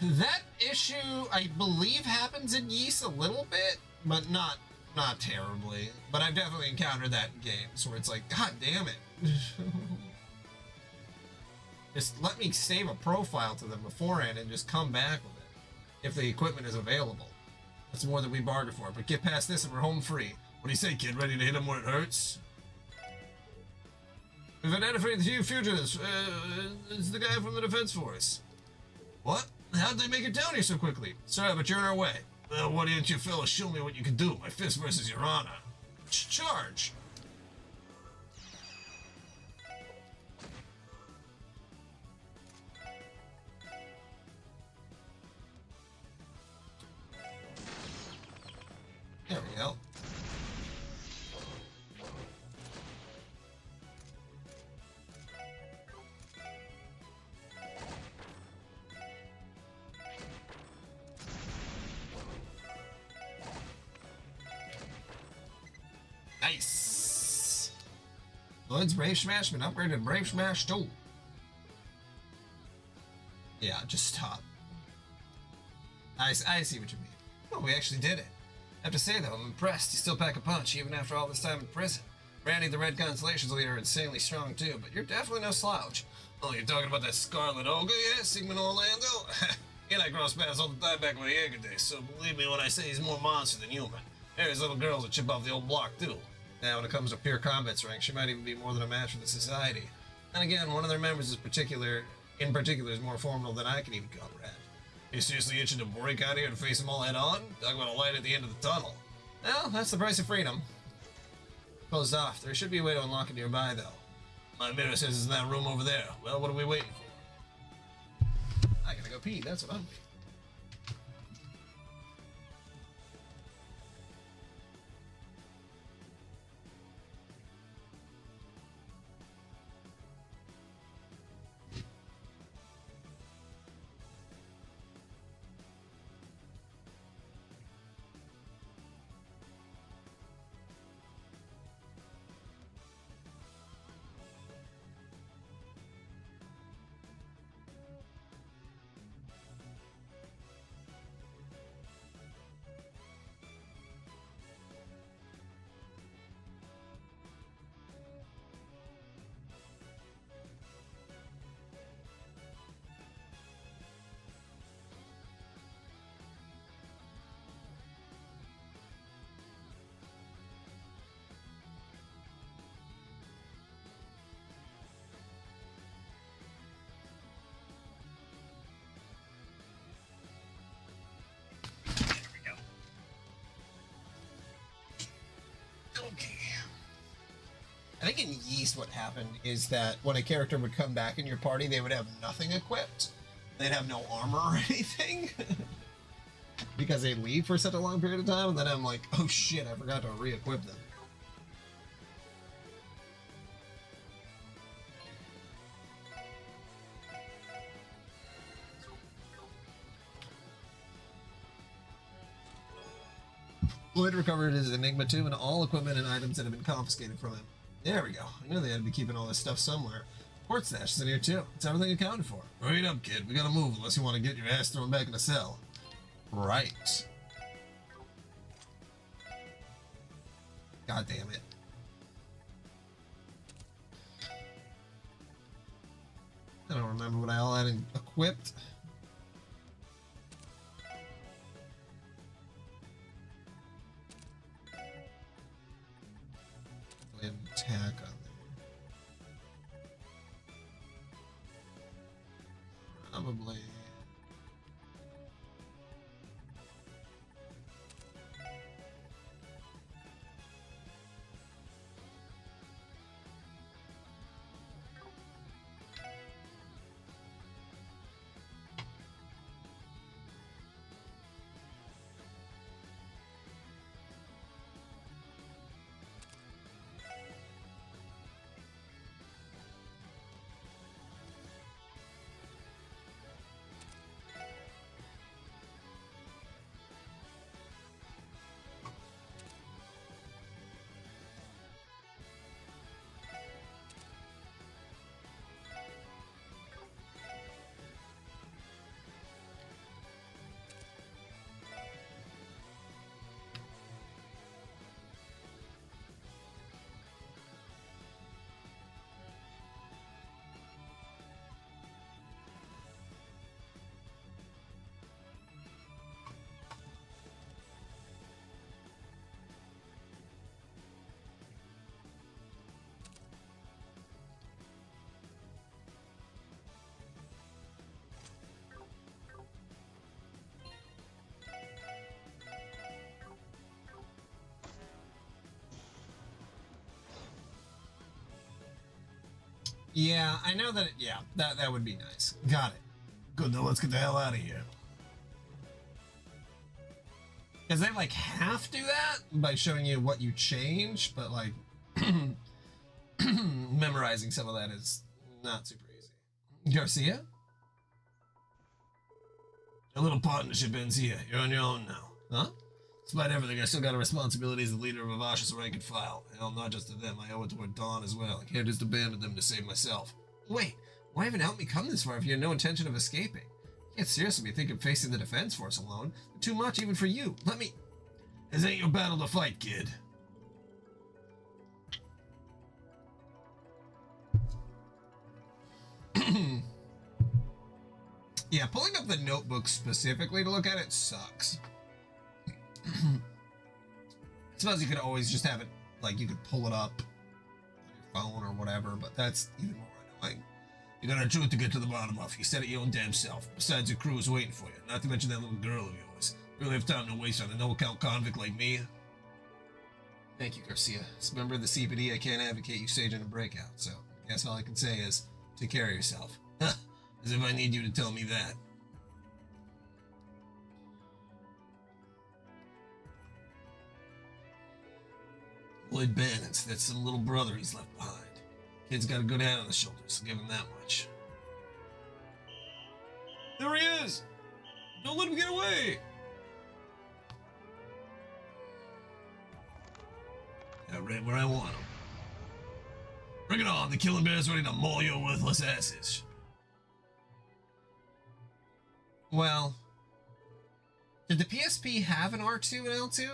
That issue, I believe, happens in Ys a little bit, but not terribly. But I've definitely encountered that in games where it's like, God damn it. Just let me save a profile to them beforehand and just come back with it if the equipment is available. That's more than we bargained for. But get past this and we're home free. What do you say, kid? Ready to hit him where it hurts? We've identified the two fugitives. It's the guy from the Defense Force. What? How'd they make it down here so quickly? Sorry, but you're in our way. Why didn't you fellas show me what you can do? My fist versus your honor. Charge! There we go. Nice. Lloyd's Brave Smash been upgraded to Brave Smash 2. Yeah, just stop. I see what you mean. Oh, we actually did it. I have to say, though, I'm impressed. You still pack a punch, even after all this time in prison. Randy, the Red Constellation's leader, are insanely strong, too, but you're definitely no slouch. Oh, you're talking about that Scarlet Ogre, yeah? Sigmund Orlando? He and I cross paths all the time back in my Jaeger days, so believe me when I say he's more monster than human. There's little girls that chip off the old block, too. Now, when it comes to pure combat strength, she might even be more than a match for the society. And again, one of their members in particular is more formidable than I can even comprehend. You seriously itching to break out here and face them all head on? Talk about a light at the end of the tunnel. Well, that's the price of freedom. Closed off. There should be a way to unlock it nearby, though. My mirror says it's in that room over there. Well, what are we waiting for? I gotta go pee. That's what I'm waiting. I think in Ys what happened is that when a character would come back in your party, they would have nothing equipped. They'd have no armor or anything. Because they leave for such a long period of time, and then I'm like, oh shit, I forgot to re-equip them. Lloyd recovered his Enigma 2 and all equipment and items that have been confiscated from him. There we go. I knew they had to be keeping all this stuff somewhere. Port stash is in here too. It's everything accounted for. Hurry up, kid. We gotta move unless you want to get your ass thrown back in the cell. Right. God damn it. I don't remember what I all had equipped. Attack on there. Probably. Yeah, I know that. Yeah, that would be nice. Got it. Good. Now let's get the hell out of here. Because they like half do that by showing you what you change, but like memorizing some of that is not super easy. Garcia? A little partnership ends here. You're on your own now. Huh? Despite everything, I still got a responsibility as the leader of Avash's rank and file. Hell, not just to them, I owe it to Dawn as well. I can't just abandon them to save myself. Wait, why haven't helped me come this far if you had no intention of escaping? You can't seriously be thinking of facing the defense force alone. Too much even for you. Let me... This ain't your battle to fight, kid. Yeah, pulling up the notebook specifically to look at it sucks. I suppose you could always just have it, like, you could pull it up on your phone or whatever, but that's even more annoying. You got a truth to get to the bottom of. You said it your own damn self. Besides, your crew is waiting for you, not to mention that little girl of yours. You really have time to waste on a no-account convict like me. Thank you, Garcia. As a member of the CPD, I can't advocate you staging a breakout, so I guess all I can say is, take care of yourself. As if I need you to tell me that. Lloyd Bannon's, that's some little brother he's left behind. Kid's got a good head on his shoulders, I'll give him that much. There he is! Don't let him get away! Yeah, right where I want him. Bring it on, the killing bear's ready to maul your worthless asses. Well, did the PSP have an R2 and L2?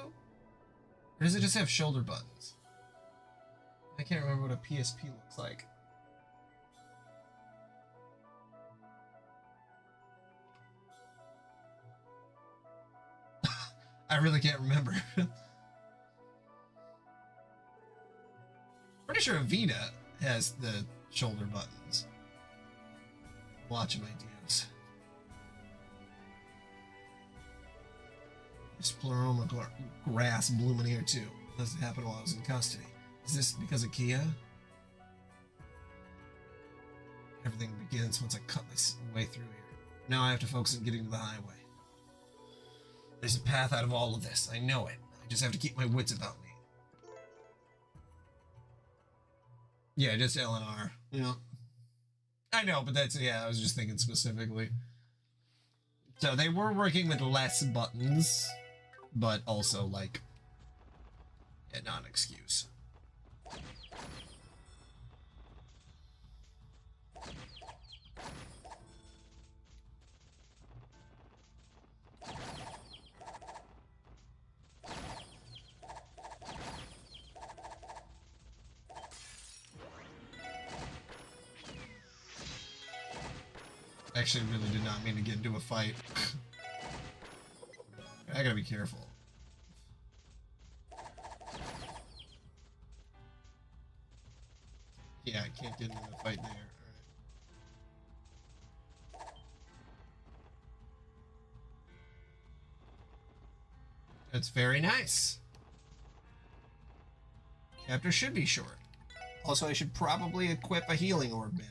Or does it just have shoulder buttons? I can't remember what a PSP looks like. I really can't remember. Pretty sure a Vita has the shoulder buttons. Watching my DMs. Scleroma grass blooming here too. Doesn't happen while I was in custody. Is this because of Kia? Everything begins once I cut my way through here. Now I have to focus on getting to the highway. There's a path out of all of this. I know it. I just have to keep my wits about me. Yeah, just LNR. You know. I know, but that's, yeah, I was just thinking specifically. So they were working with less buttons, but also, like, yeah, not an excuse. Actually, really did not mean to get into a fight. I gotta be careful. Yeah, I can't get into a fight there. That's very nice. Chapter should be short. Also, I should probably equip a healing orb bin.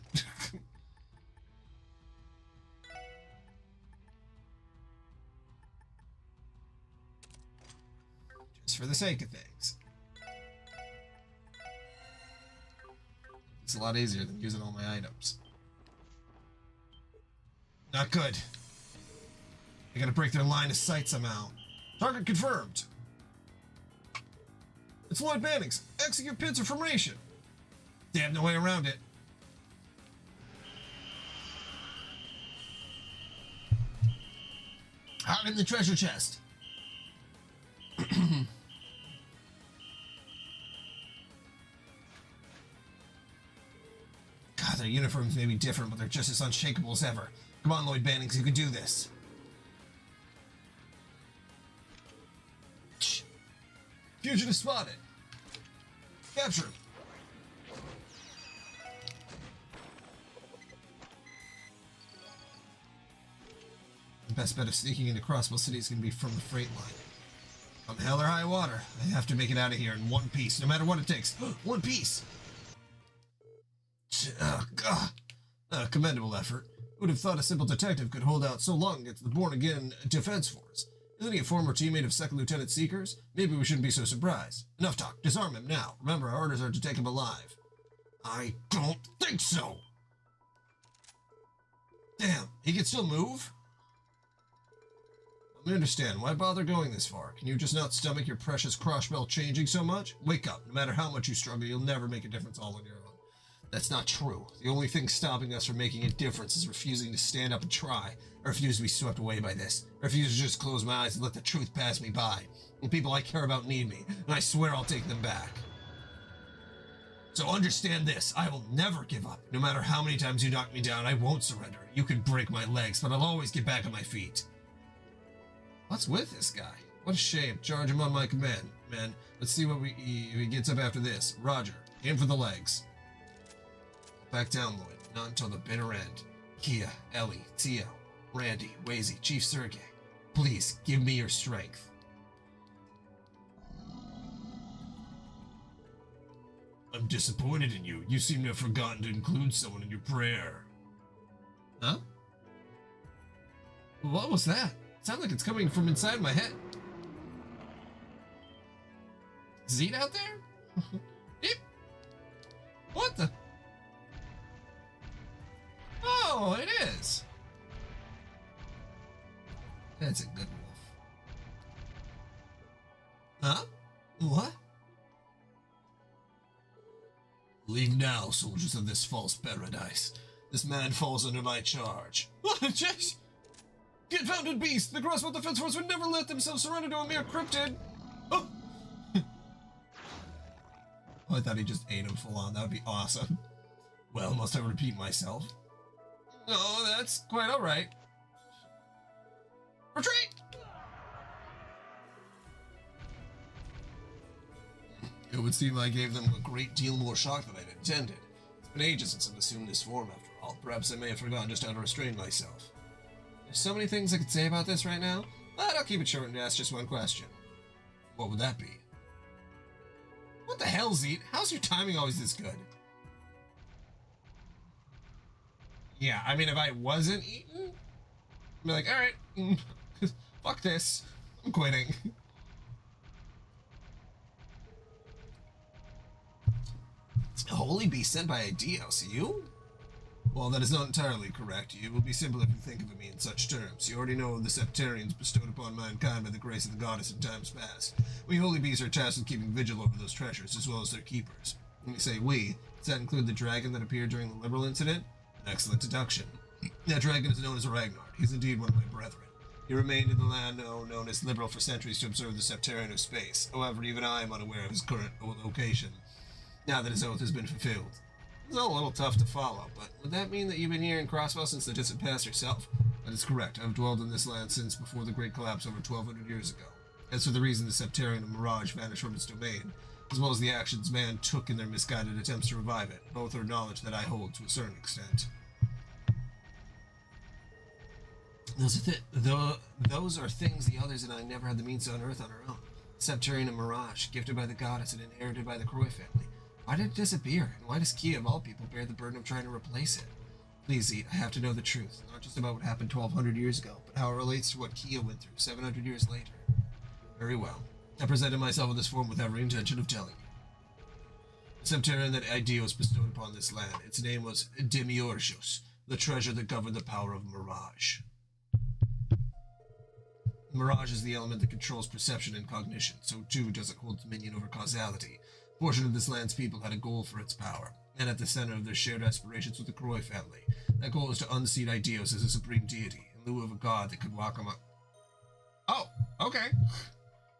Just for the sake of things. It's a lot easier than using all my items. Not good. I gotta break their line of sight somehow. Target confirmed. It's Lloyd Bannings. Execute pincer formation. They have no way around it. Hide in the treasure chest. God, their uniforms may be different, but they're just as unshakable as ever. Come on, Lloyd Bannings, you can do this. Shh. Fugitive spotted. Capture him. The best bet of sneaking into Crossbow City is going to be from the freight line. Come hell or high water, I have to make it out of here in one piece, no matter what it takes. One piece! Commendable effort. Who would have thought a simple detective could hold out so long against the born-again defense force? Isn't he a former teammate of Second Lieutenant Seekers? Maybe we shouldn't be so surprised. Enough talk. Disarm him now. Remember, our orders are to take him alive. I don't think so. Damn, he can still move? Let me understand. Why bother going this far? Can you just not stomach your precious crossbell changing so much? Wake up. No matter how much you struggle, you'll never make a difference all on your own. That's not true. The only thing stopping us from making a difference is refusing to stand up and try. I refuse to be swept away by this. I refuse to just close my eyes and let the truth pass me by. The people I care about need me, and I swear I'll take them back. So understand this. I will never give up. No matter how many times you knock me down, I won't surrender. You can break my legs, but I'll always get back on my feet. What's with this guy? What a shame. Charge him on my command, man. Let's see what if he gets up after this. Roger. Aim for the legs. Back down, Lloyd. Not until the bitter end. Kia, Ellie, Tia, Randy, Wazy, Chief Sergey. Please, give me your strength. I'm disappointed in you. You seem to have forgotten to include someone in your prayer. Huh? What was that? It sounds like it's coming from inside my head. Is Zeke out there? Beep. What the? Oh, it is. That's a good wolf. Huh? What? Leave now, soldiers of this false paradise. This man falls under my charge. What? Jeez! Get founded beast! The Crossbow Defense Force would never let themselves surrender to a mere cryptid! Oh! Oh, I thought he just ate him full on. That would be awesome. Well, must I repeat myself? No, that's quite alright. Retreat! It would seem I gave them a great deal more shock than I'd intended. It's been ages since I've assumed this form, after all. Perhaps I may have forgotten just how to restrain myself. There's so many things I could say about this right now, but I'll keep it short and ask just one question. What would that be? What the hell, Zeke? How's your timing always this good? Yeah, I mean, if I wasn't eating, I'd be like, alright, fuck this. I'm quitting. Holy Beast sent by a DLC, you? Well, that is not entirely correct. It will be simple if you think of me in such terms. You already know of the Septarians bestowed upon mankind by the grace of the goddess in times past. We Holy Beasts are tasked with keeping vigil over those treasures, as well as their keepers. When you say we, does that include the dragon that appeared during the Liberal incident? An excellent deduction. That dragon is known as Ragnar. He's indeed one of my brethren. He remained in the land known as Liberal for centuries to observe the Septarian of space. However, even I am unaware of his current location, now that his oath has been fulfilled. It's all a little tough to follow, but would that mean that you've been here in Crossbow since the distant past yourself? That is correct. I've dwelled in this land since before the Great Collapse over 1,200 years ago. As for the reason the Septarian of Mirage vanished from its domain, as well as the actions man took in their misguided attempts to revive it, both are knowledge that I hold to a certain extent. Those are things the others and I never had the means to unearth on our own. Septarian and Mirage, gifted by the goddess and inherited by the Croy family. Why did it disappear? And why does Kia, of all people, bear the burden of trying to replace it? Please, Zeke, I have to know the truth, not just about what happened 1,200 years ago, but how it relates to what Kia went through 700 years later. Very well. I presented myself in this form with every intention of telling you. The Septarian that Aidios bestowed upon this land, its name was Demiurgios, the treasure that governed the power of Mirage. Mirage is the element that controls perception and cognition, so too does it hold dominion over causality. A portion of this land's people had a goal for its power, and at the center of their shared aspirations with the Croy family. That goal is to unseat Aidios as a supreme deity, in lieu of a god that could walk among... Oh, okay.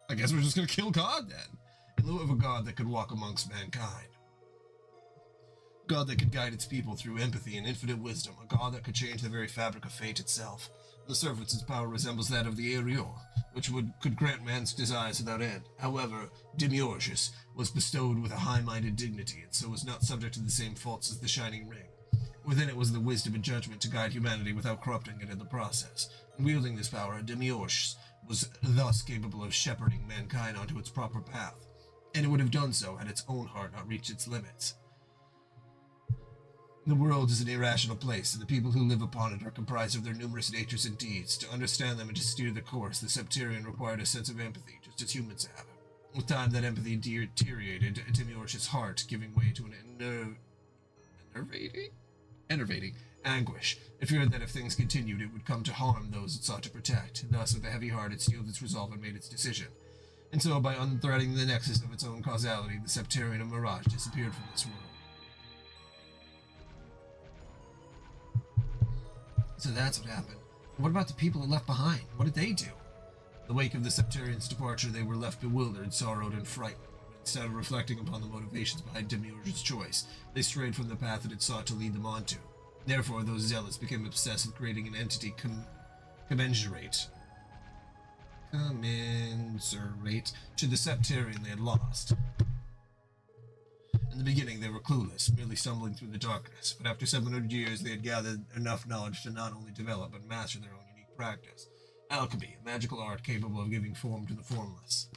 I guess we're just gonna kill God, then. In lieu of a god that could walk amongst mankind. A god that could guide its people through empathy and infinite wisdom, a god that could change the very fabric of fate itself. On the surface, its power resembles that of the Ariel, which could grant man's desires without end. However, Demiurgius was bestowed with a high-minded dignity, and so was not subject to the same faults as the Shining Ring. Within it was the wisdom and judgment to guide humanity without corrupting it in the process. In wielding this power, Demiurgius was thus capable of shepherding mankind onto its proper path, and it would have done so had its own heart not reached its limits. The world is an irrational place, and the people who live upon it are comprised of their numerous natures and deeds. To understand them and to steer the course, the Septarian required a sense of empathy, just as humans have. With time, that empathy deteriorated Demiurge's heart, giving way to an enervating anguish. It feared that if things continued, it would come to harm those it sought to protect. Thus, with a heavy heart, it steeled its resolve and made its decision. And so, by unthreading the nexus of its own causality, the Septarian of Mirage disappeared from this world. So that's what happened. What about the people it left behind? What did they do? In the wake of the Septarian's departure, they were left bewildered, sorrowed, and frightened. Instead of reflecting upon the motivations behind Demiurge's choice, they strayed from the path that it sought to lead them onto. Therefore, those zealots became obsessed with creating an entity commensurate to the Septarian they had lost. In the beginning, they were clueless, merely stumbling through the darkness, but after 700 years, they had gathered enough knowledge to not only develop but master their own unique practice. Alchemy, a magical art capable of giving form to the formless.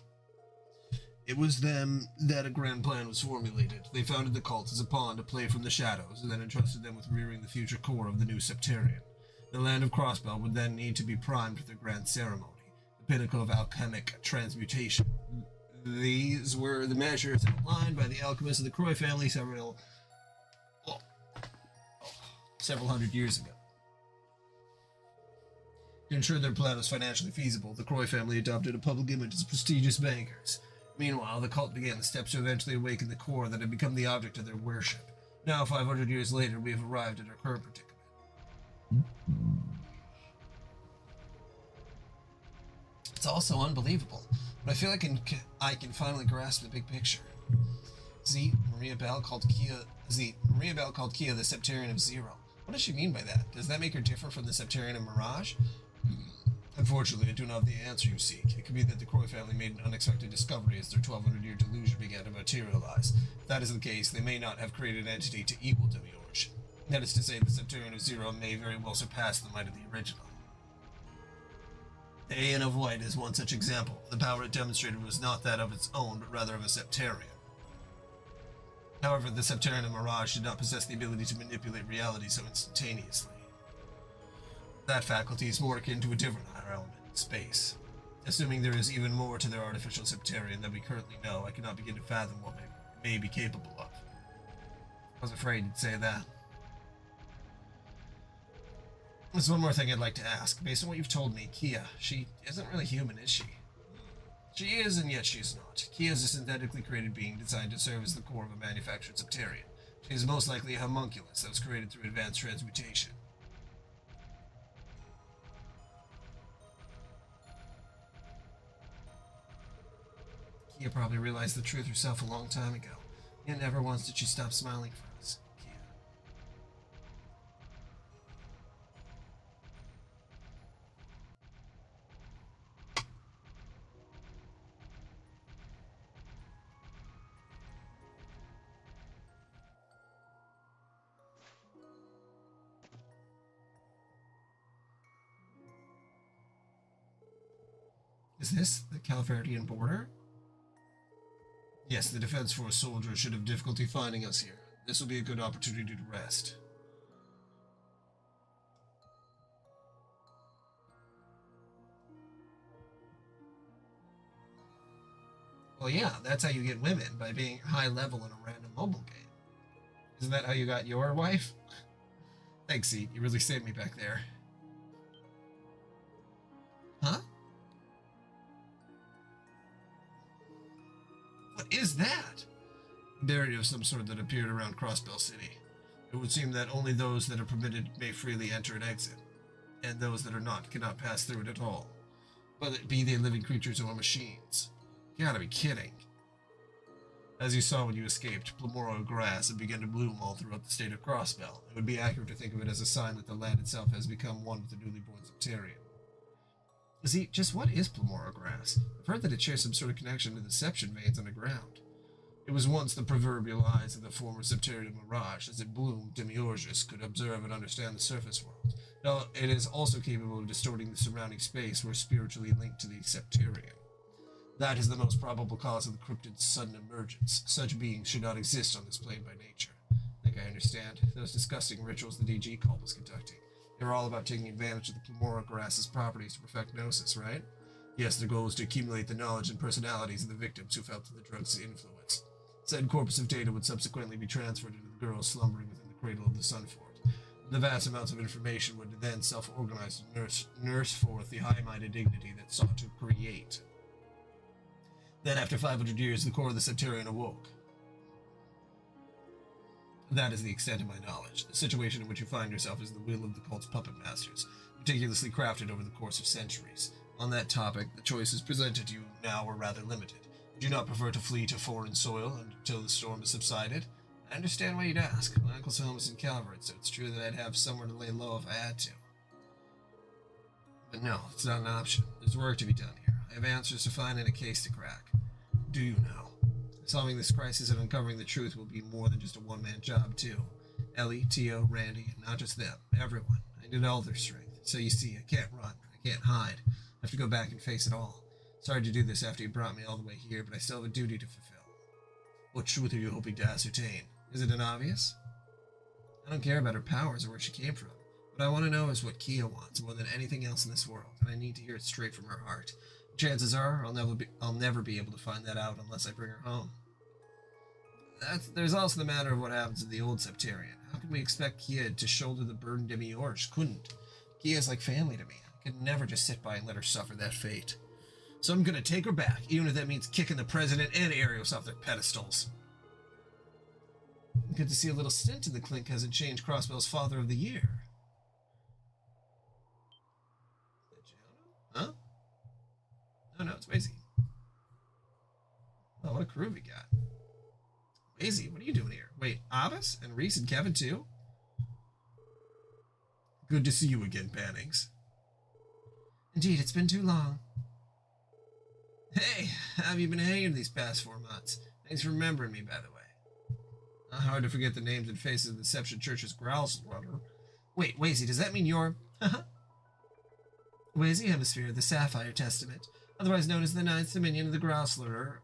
It was then that a grand plan was formulated. They founded the cult as a pawn to play from the shadows, and then entrusted them with rearing the future core of the new Septarian. The land of Crossbell would then need to be primed for the grand ceremony, the pinnacle of alchemic transmutation. These were the measures outlined by the alchemists of the Croy family several hundred years ago. To ensure their plan was financially feasible, the Croy family adopted a public image as prestigious bankers. Meanwhile, the cult began the steps to eventually awaken the core that had become the object of their worship. Now, 500 years later, we have arrived at our current predicament. It's also unbelievable, but I feel like I can finally grasp the big picture. Maria Bell called Kia the Septarian of Zero. What does she mean by that? Does that make her different from the Septarian of Mirage? Unfortunately, I do not have the answer you seek. It could be that the Croy family made an unexpected discovery as their 1,200-year delusion began to materialize. If that is the case, they may not have created an entity to equal Demiurge. That is to say, the Septarian of Zero may very well surpass the might of the original. The Aeon of White is one such example. The power it demonstrated was not that of its own, but rather of a Septarian. However, the Septarian of Mirage did not possess the ability to manipulate reality so instantaneously. That faculty is more akin to a different higher element, space. Assuming there is even more to their artificial Septarian than we currently know, I cannot begin to fathom what it may be capable of. I was afraid you'd say that. There's one more thing I'd like to ask. Based on what you've told me, Kia, she isn't really human, is she? She is, and yet she is not. Kia is a synthetically created being designed to serve as the core of a manufactured Septarian. She is most likely a homunculus that was created through advanced transmutation. Kia probably realized the truth herself a long time ago, yet never once did she stop smiling for us. Kia. Is this the Calverdian border? Yes, the Defense Force soldiers should have difficulty finding us here. This will be a good opportunity to rest. Well, yeah, that's how you get women, by being high level in a random mobile game. Isn't that how you got your wife? Thanks, Seat. You really saved me back there. Huh? What is that? A barrier of some sort that appeared around Crossbell City. It would seem that only those that are permitted may freely enter and exit, and those that are not cannot pass through it at all. Whether it be they living creatures or machines. You gotta be kidding. As you saw when you escaped, Plamoro grass had begun to bloom all throughout the state of Crossbell. It would be accurate to think of it as a sign that the land itself has become one with the newly born Septarian. See, just what is Plamoro grass? I've heard that it shares some sort of connection to the Seption veins underground. It was once the proverbial eyes of the former Septarian mirage. As it bloomed, Demiurgus could observe and understand the surface world. Now, it is also capable of distorting the surrounding space where spiritually linked to the Septarian. That is the most probable cause of the cryptid's sudden emergence. Such beings should not exist on this plane by nature. I think I understand. Those disgusting rituals the DG cult was conducting. They were all about taking advantage of the Plamoro grass's properties to perfect Gnosis, right? Yes, their goal was to accumulate the knowledge and personalities of the victims who fell to the drug's influence. Said corpus of data would subsequently be transferred into the girls slumbering within the cradle of the Sunfort. The vast amounts of information would then self-organize to nurse forth the high-minded dignity that sought to create. Then, after 500 years, the core of the Septarian awoke. That is the extent of my knowledge. The situation in which you find yourself is the will of the cult's puppet masters, meticulously crafted over the course of centuries. On that topic, the choices presented to you now are rather limited. Would you not prefer to flee to foreign soil until the storm has subsided? I understand why you'd ask. My uncle's home is in Calvert, so it's true that I'd have somewhere to lay low if I had to. But no, it's not an option. There's work to be done here. I have answers to find and a case to crack. Do you now? Solving this crisis and uncovering the truth will be more than just a one-man job, too. Ellie, Tio, Randy, and not just them. Everyone. I need all their strength. So you see, I can't run. I can't hide. I have to go back and face it all. Sorry to do this after you brought me all the way here, but I still have a duty to fulfill. What truth are you hoping to ascertain? Is it an obvious? I don't care about her powers or where she came from. What I want to know is what Kia wants more than anything else in this world, and I need to hear it straight from her heart. Chances are I'll never be able to find that out unless I bring her home. There's also the matter of what happens to the old Septarian. How can we expect Kia to shoulder the burden Demiurge couldn't? Kia's like family to me. I could never just sit by and let her suffer that fate. So I'm gonna take her back, even if that means kicking the president and Arios off their pedestals. Good to see a little stint in the clink hasn't changed Crossbell's Father of the Year. Huh? No, it's Wazy. Oh, what a crew we got. Wazy, what are you doing here? Wait, Abbas and Reese and Kevin too? Good to see you again, Bannings. Indeed, it's been too long. Hey, how have you been hanging these past 4 months? Thanks for remembering me, by the way. Not hard to forget the names and faces of the Deception Church's Growls runner. Wait, Wazy, does that mean you're... Wazy Hemisphere, the Sapphire Testament, otherwise known as the Ninth Dominion of the Growlsritter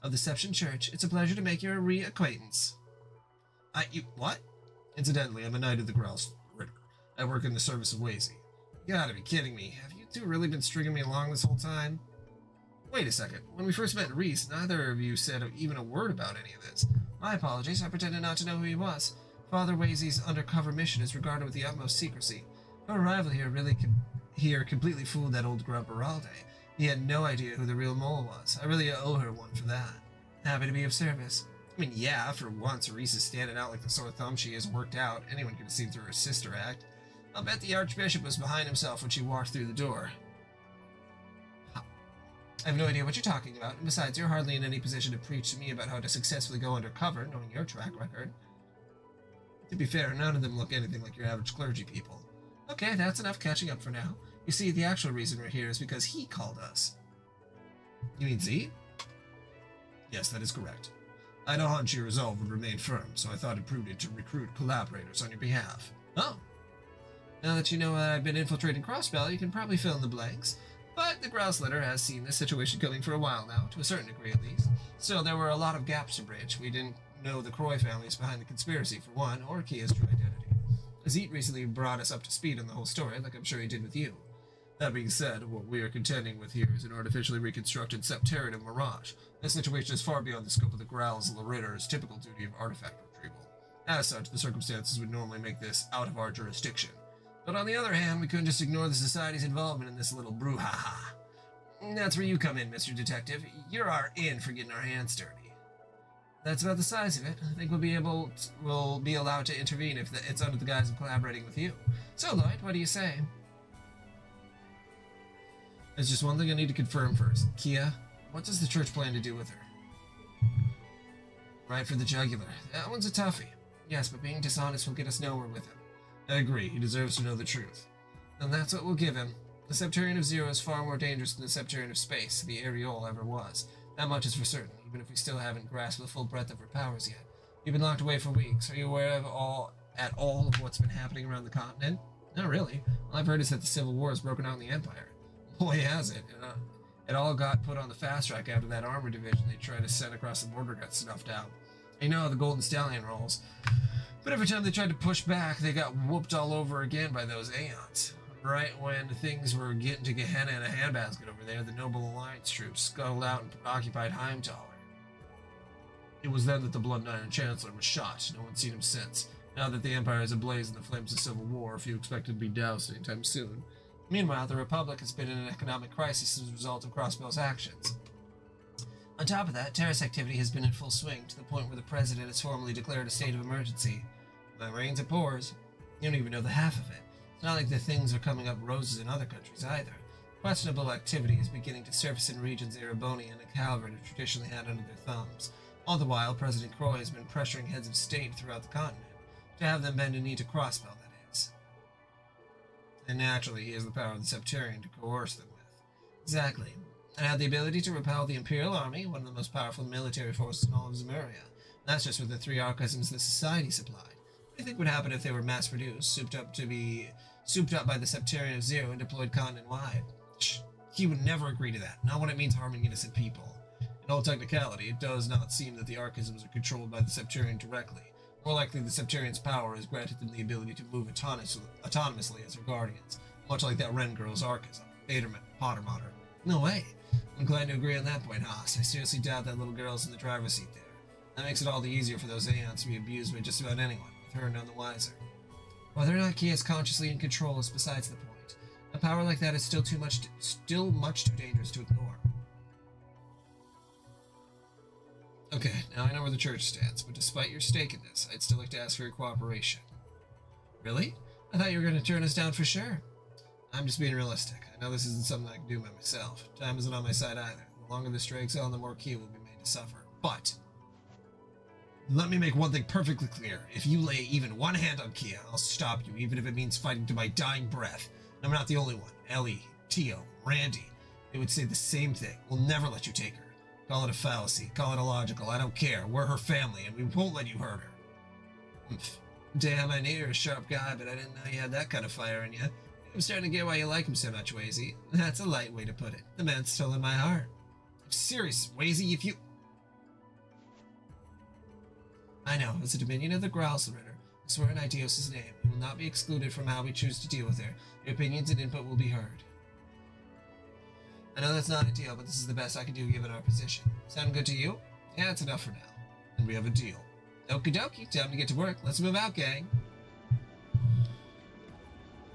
of the Deception Church. It's a pleasure to make your reacquaintance. What? Incidentally, I'm a Knight of the Growlsritter. I work in the service of Wazy. You gotta be kidding me. Have you two really been stringing me along this whole time? Wait a second. When we first met Reese, neither of you said even a word about any of this. My apologies. I pretended not to know who he was. Father Wazy's undercover mission is regarded with the utmost secrecy. Her arrival here completely fooled that old grub Baralde. He had no idea who the real mole was. I really owe her one for that. Happy to be of service. I mean, yeah, for once, Reese is standing out like the sore thumb she has worked out. Anyone could have seen through her sister act. I'll bet the Archbishop was behind himself when she walked through the door. I have no idea what you're talking about, and besides, you're hardly in any position to preach to me about how to successfully go undercover, knowing your track record. To be fair, none of them look anything like your average clergy people. Okay, that's enough catching up for now. You see, the actual reason we're here is because he called us. You mean Z? Yes, that is correct. I had a hunch your resolve would remain firm, so I thought it prudent to recruit collaborators on your behalf. Oh. Now that you know that I've been infiltrating Crossbell, you can probably fill in the blanks. But the grouse litter has seen this situation coming for a while now, to a certain degree at least. Still, there were a lot of gaps to bridge. We didn't know the Croy families behind the conspiracy, for one, or Kia's true identity. Azit recently brought us up to speed on the whole story, like I'm sure he did with you. That being said, what we are contending with here is an artificially reconstructed septarian of Mirage. This situation is far beyond the scope of the Growl's Ritter's typical duty of artifact retrieval. As such, the circumstances would normally make this out of our jurisdiction. But on the other hand, we couldn't just ignore the Society's involvement in this little brouhaha. That's where you come in, Mr. Detective. You're our in for getting our hands dirty. That's about the size of it. I think we'll be allowed to intervene if it's under the guise of collaborating with you. So, Lloyd, what do you say? There's just one thing I need to confirm first. Kia, what does the church plan to do with her? Right for the jugular. That one's a toughie. Yes, but being dishonest will get us nowhere with him. I agree. He deserves to know the truth. And that's what we'll give him. The Septarian of Zero is far more dangerous than the Septarian of Space, the Areole, ever was. That much is for certain, even if we still haven't grasped the full breadth of her powers yet. You've been locked away for weeks. Are you aware of all of what's been happening around the continent? Not really. All I've heard is that the Civil War has broken out in the Empire. Boy, has it. It all got put on the fast track after that armor division they tried to send across the border got snuffed out. You know how the Golden Stallion rolls. But every time they tried to push back, they got whooped all over again by those Aeons. Right when things were getting to Gehenna in a handbasket over there, the Noble Alliance troops scuttled out and occupied Heimtaler. It was then that the Blood Iron Chancellor was shot. No one's seen him since. Now that the Empire is ablaze in the flames of civil war, few expect it to be doused anytime soon. Meanwhile, the Republic has been in an economic crisis as a result of Crossbell's actions. On top of that, terrorist activity has been in full swing, to the point where the President has formally declared a state of emergency. When it rains, it pours. You don't even know the half of it. It's not like the things are coming up roses in other countries, either. Questionable activity is beginning to surface in regions Ereboni and Calvert have traditionally had under their thumbs. All the while, President Croy has been pressuring heads of state throughout the continent to have them bend a knee to Crossbell, that is. And naturally, he has the power of the Septarian to coerce them with. Exactly. And had the ability to repel the Imperial Army, one of the most powerful military forces in all of Zemuria. That's just with the 3 archisms the Society supplied. What do you think would happen if they were mass-produced, souped up by the Septarian of Zero and deployed continent-wide? He would never agree to that, not when it means harming innocent people. In all technicality, it does not seem that the archisms are controlled by the Septarian directly. More likely, the Septarian's power has granted them the ability to move autonomously as their guardians, much like that Ren girl's archism, Baderman, Pottermotter. No way. I'm glad to agree on that point, Haas. I seriously doubt that little girl's in the driver's seat there. That makes it all the easier for those Aeons to be abused by just about anyone, with her none the wiser. Whether or not Kia is consciously in control is besides the point. A power like that is still much too dangerous to ignore. Okay, now I know where the church stands, but despite your stake in this, I'd still like to ask for your cooperation. Really? I thought you were going to turn us down for sure. I'm just being realistic. I know this isn't something I can do by myself. Time isn't on my side either. The longer this drags on, the more Kia will be made to suffer. But let me make one thing perfectly clear. If you lay even one hand on Kia, I'll stop you, even if it means fighting to my dying breath. And I'm not the only one. Ellie, Tio, Randy, they would say the same thing. We'll never let you take her. Call it a fallacy, call it illogical, I don't care. We're her family, and we won't let you hurt her. Damn, I knew you were a sharp guy, but I didn't know you had that kind of fire in you. I'm starting to get why you like him so much, Wazy. That's a light way to put it. The man's still in my heart. I'm serious, Wazy, if you... I know, as a Dominion of the Growlsritter, I swear in Idios' name, you will not be excluded from how we choose to deal with her. Your opinions and input will be heard. I know that's not ideal, but this is the best I can do given our position. Sound good to you? Yeah, it's enough for now. And we have a deal. Okie dokie, time to get to work. Let's move out, gang.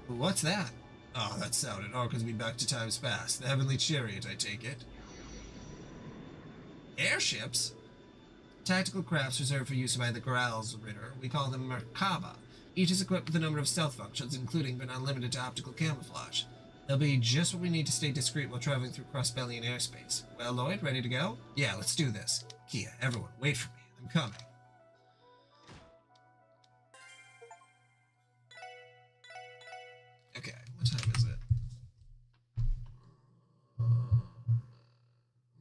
What's that? Oh, that sounded Arca's me back to times past. The Heavenly Chariot, I take it. Airships? Tactical crafts reserved for use by the Growlsritter. We call them Merkaba. Each is equipped with a number of stealth functions, including but not limited to optical camouflage. They'll be just what we need to stay discreet while traveling through cross-Bellian airspace. Well, Lloyd, ready to go? Yeah, let's do this. Kia, everyone, wait for me. I'm coming. Okay, what time is it? I'm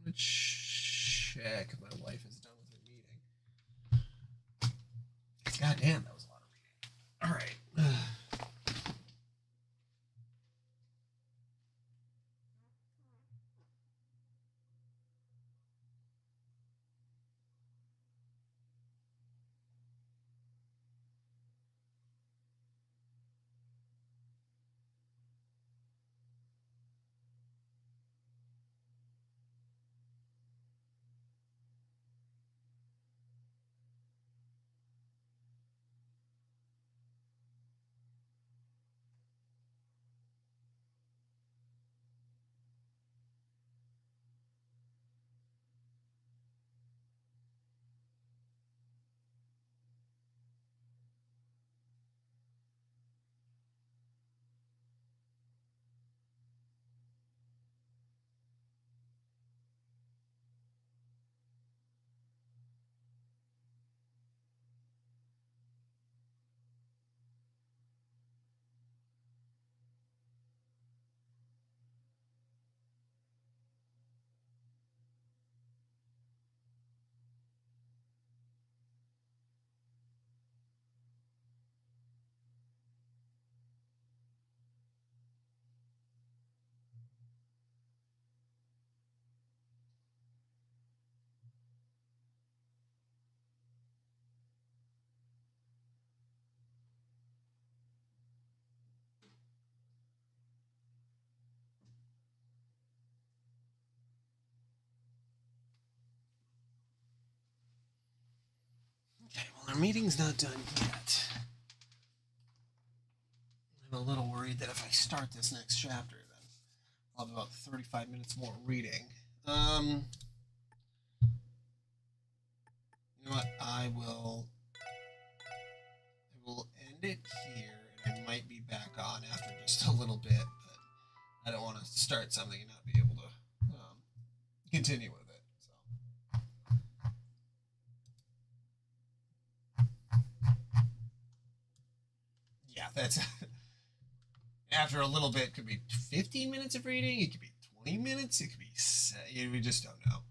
gonna check if my wife is done with her meeting. God damn, that was a lot of reading. All right. meeting's not done yet. I'm a little worried that if I start this next chapter, then I'll have about 35 minutes more reading. You know what? I will end it here, and I might be back on after just a little bit, but I don't want to start something and not be able to continue with it. So yeah, that's after a little bit. Could be 15 minutes of reading. It could be 20 minutes. It could be. We just don't know.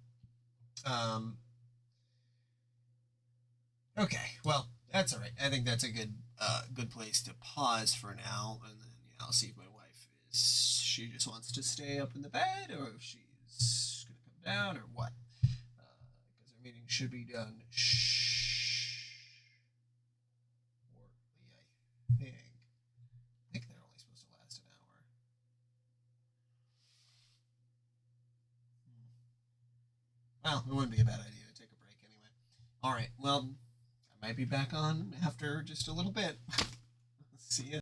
Okay, well, that's all right. I think that's a good place to pause for now, and then I'll see if my wife she just wants to stay up in the bed, or if she's gonna come down, or what. Because our meeting should be done shortly, I think. I think they're only supposed to last an hour. Well, it wouldn't be a bad idea to take a break anyway. All right, well, I might be back on after just a little bit. See ya.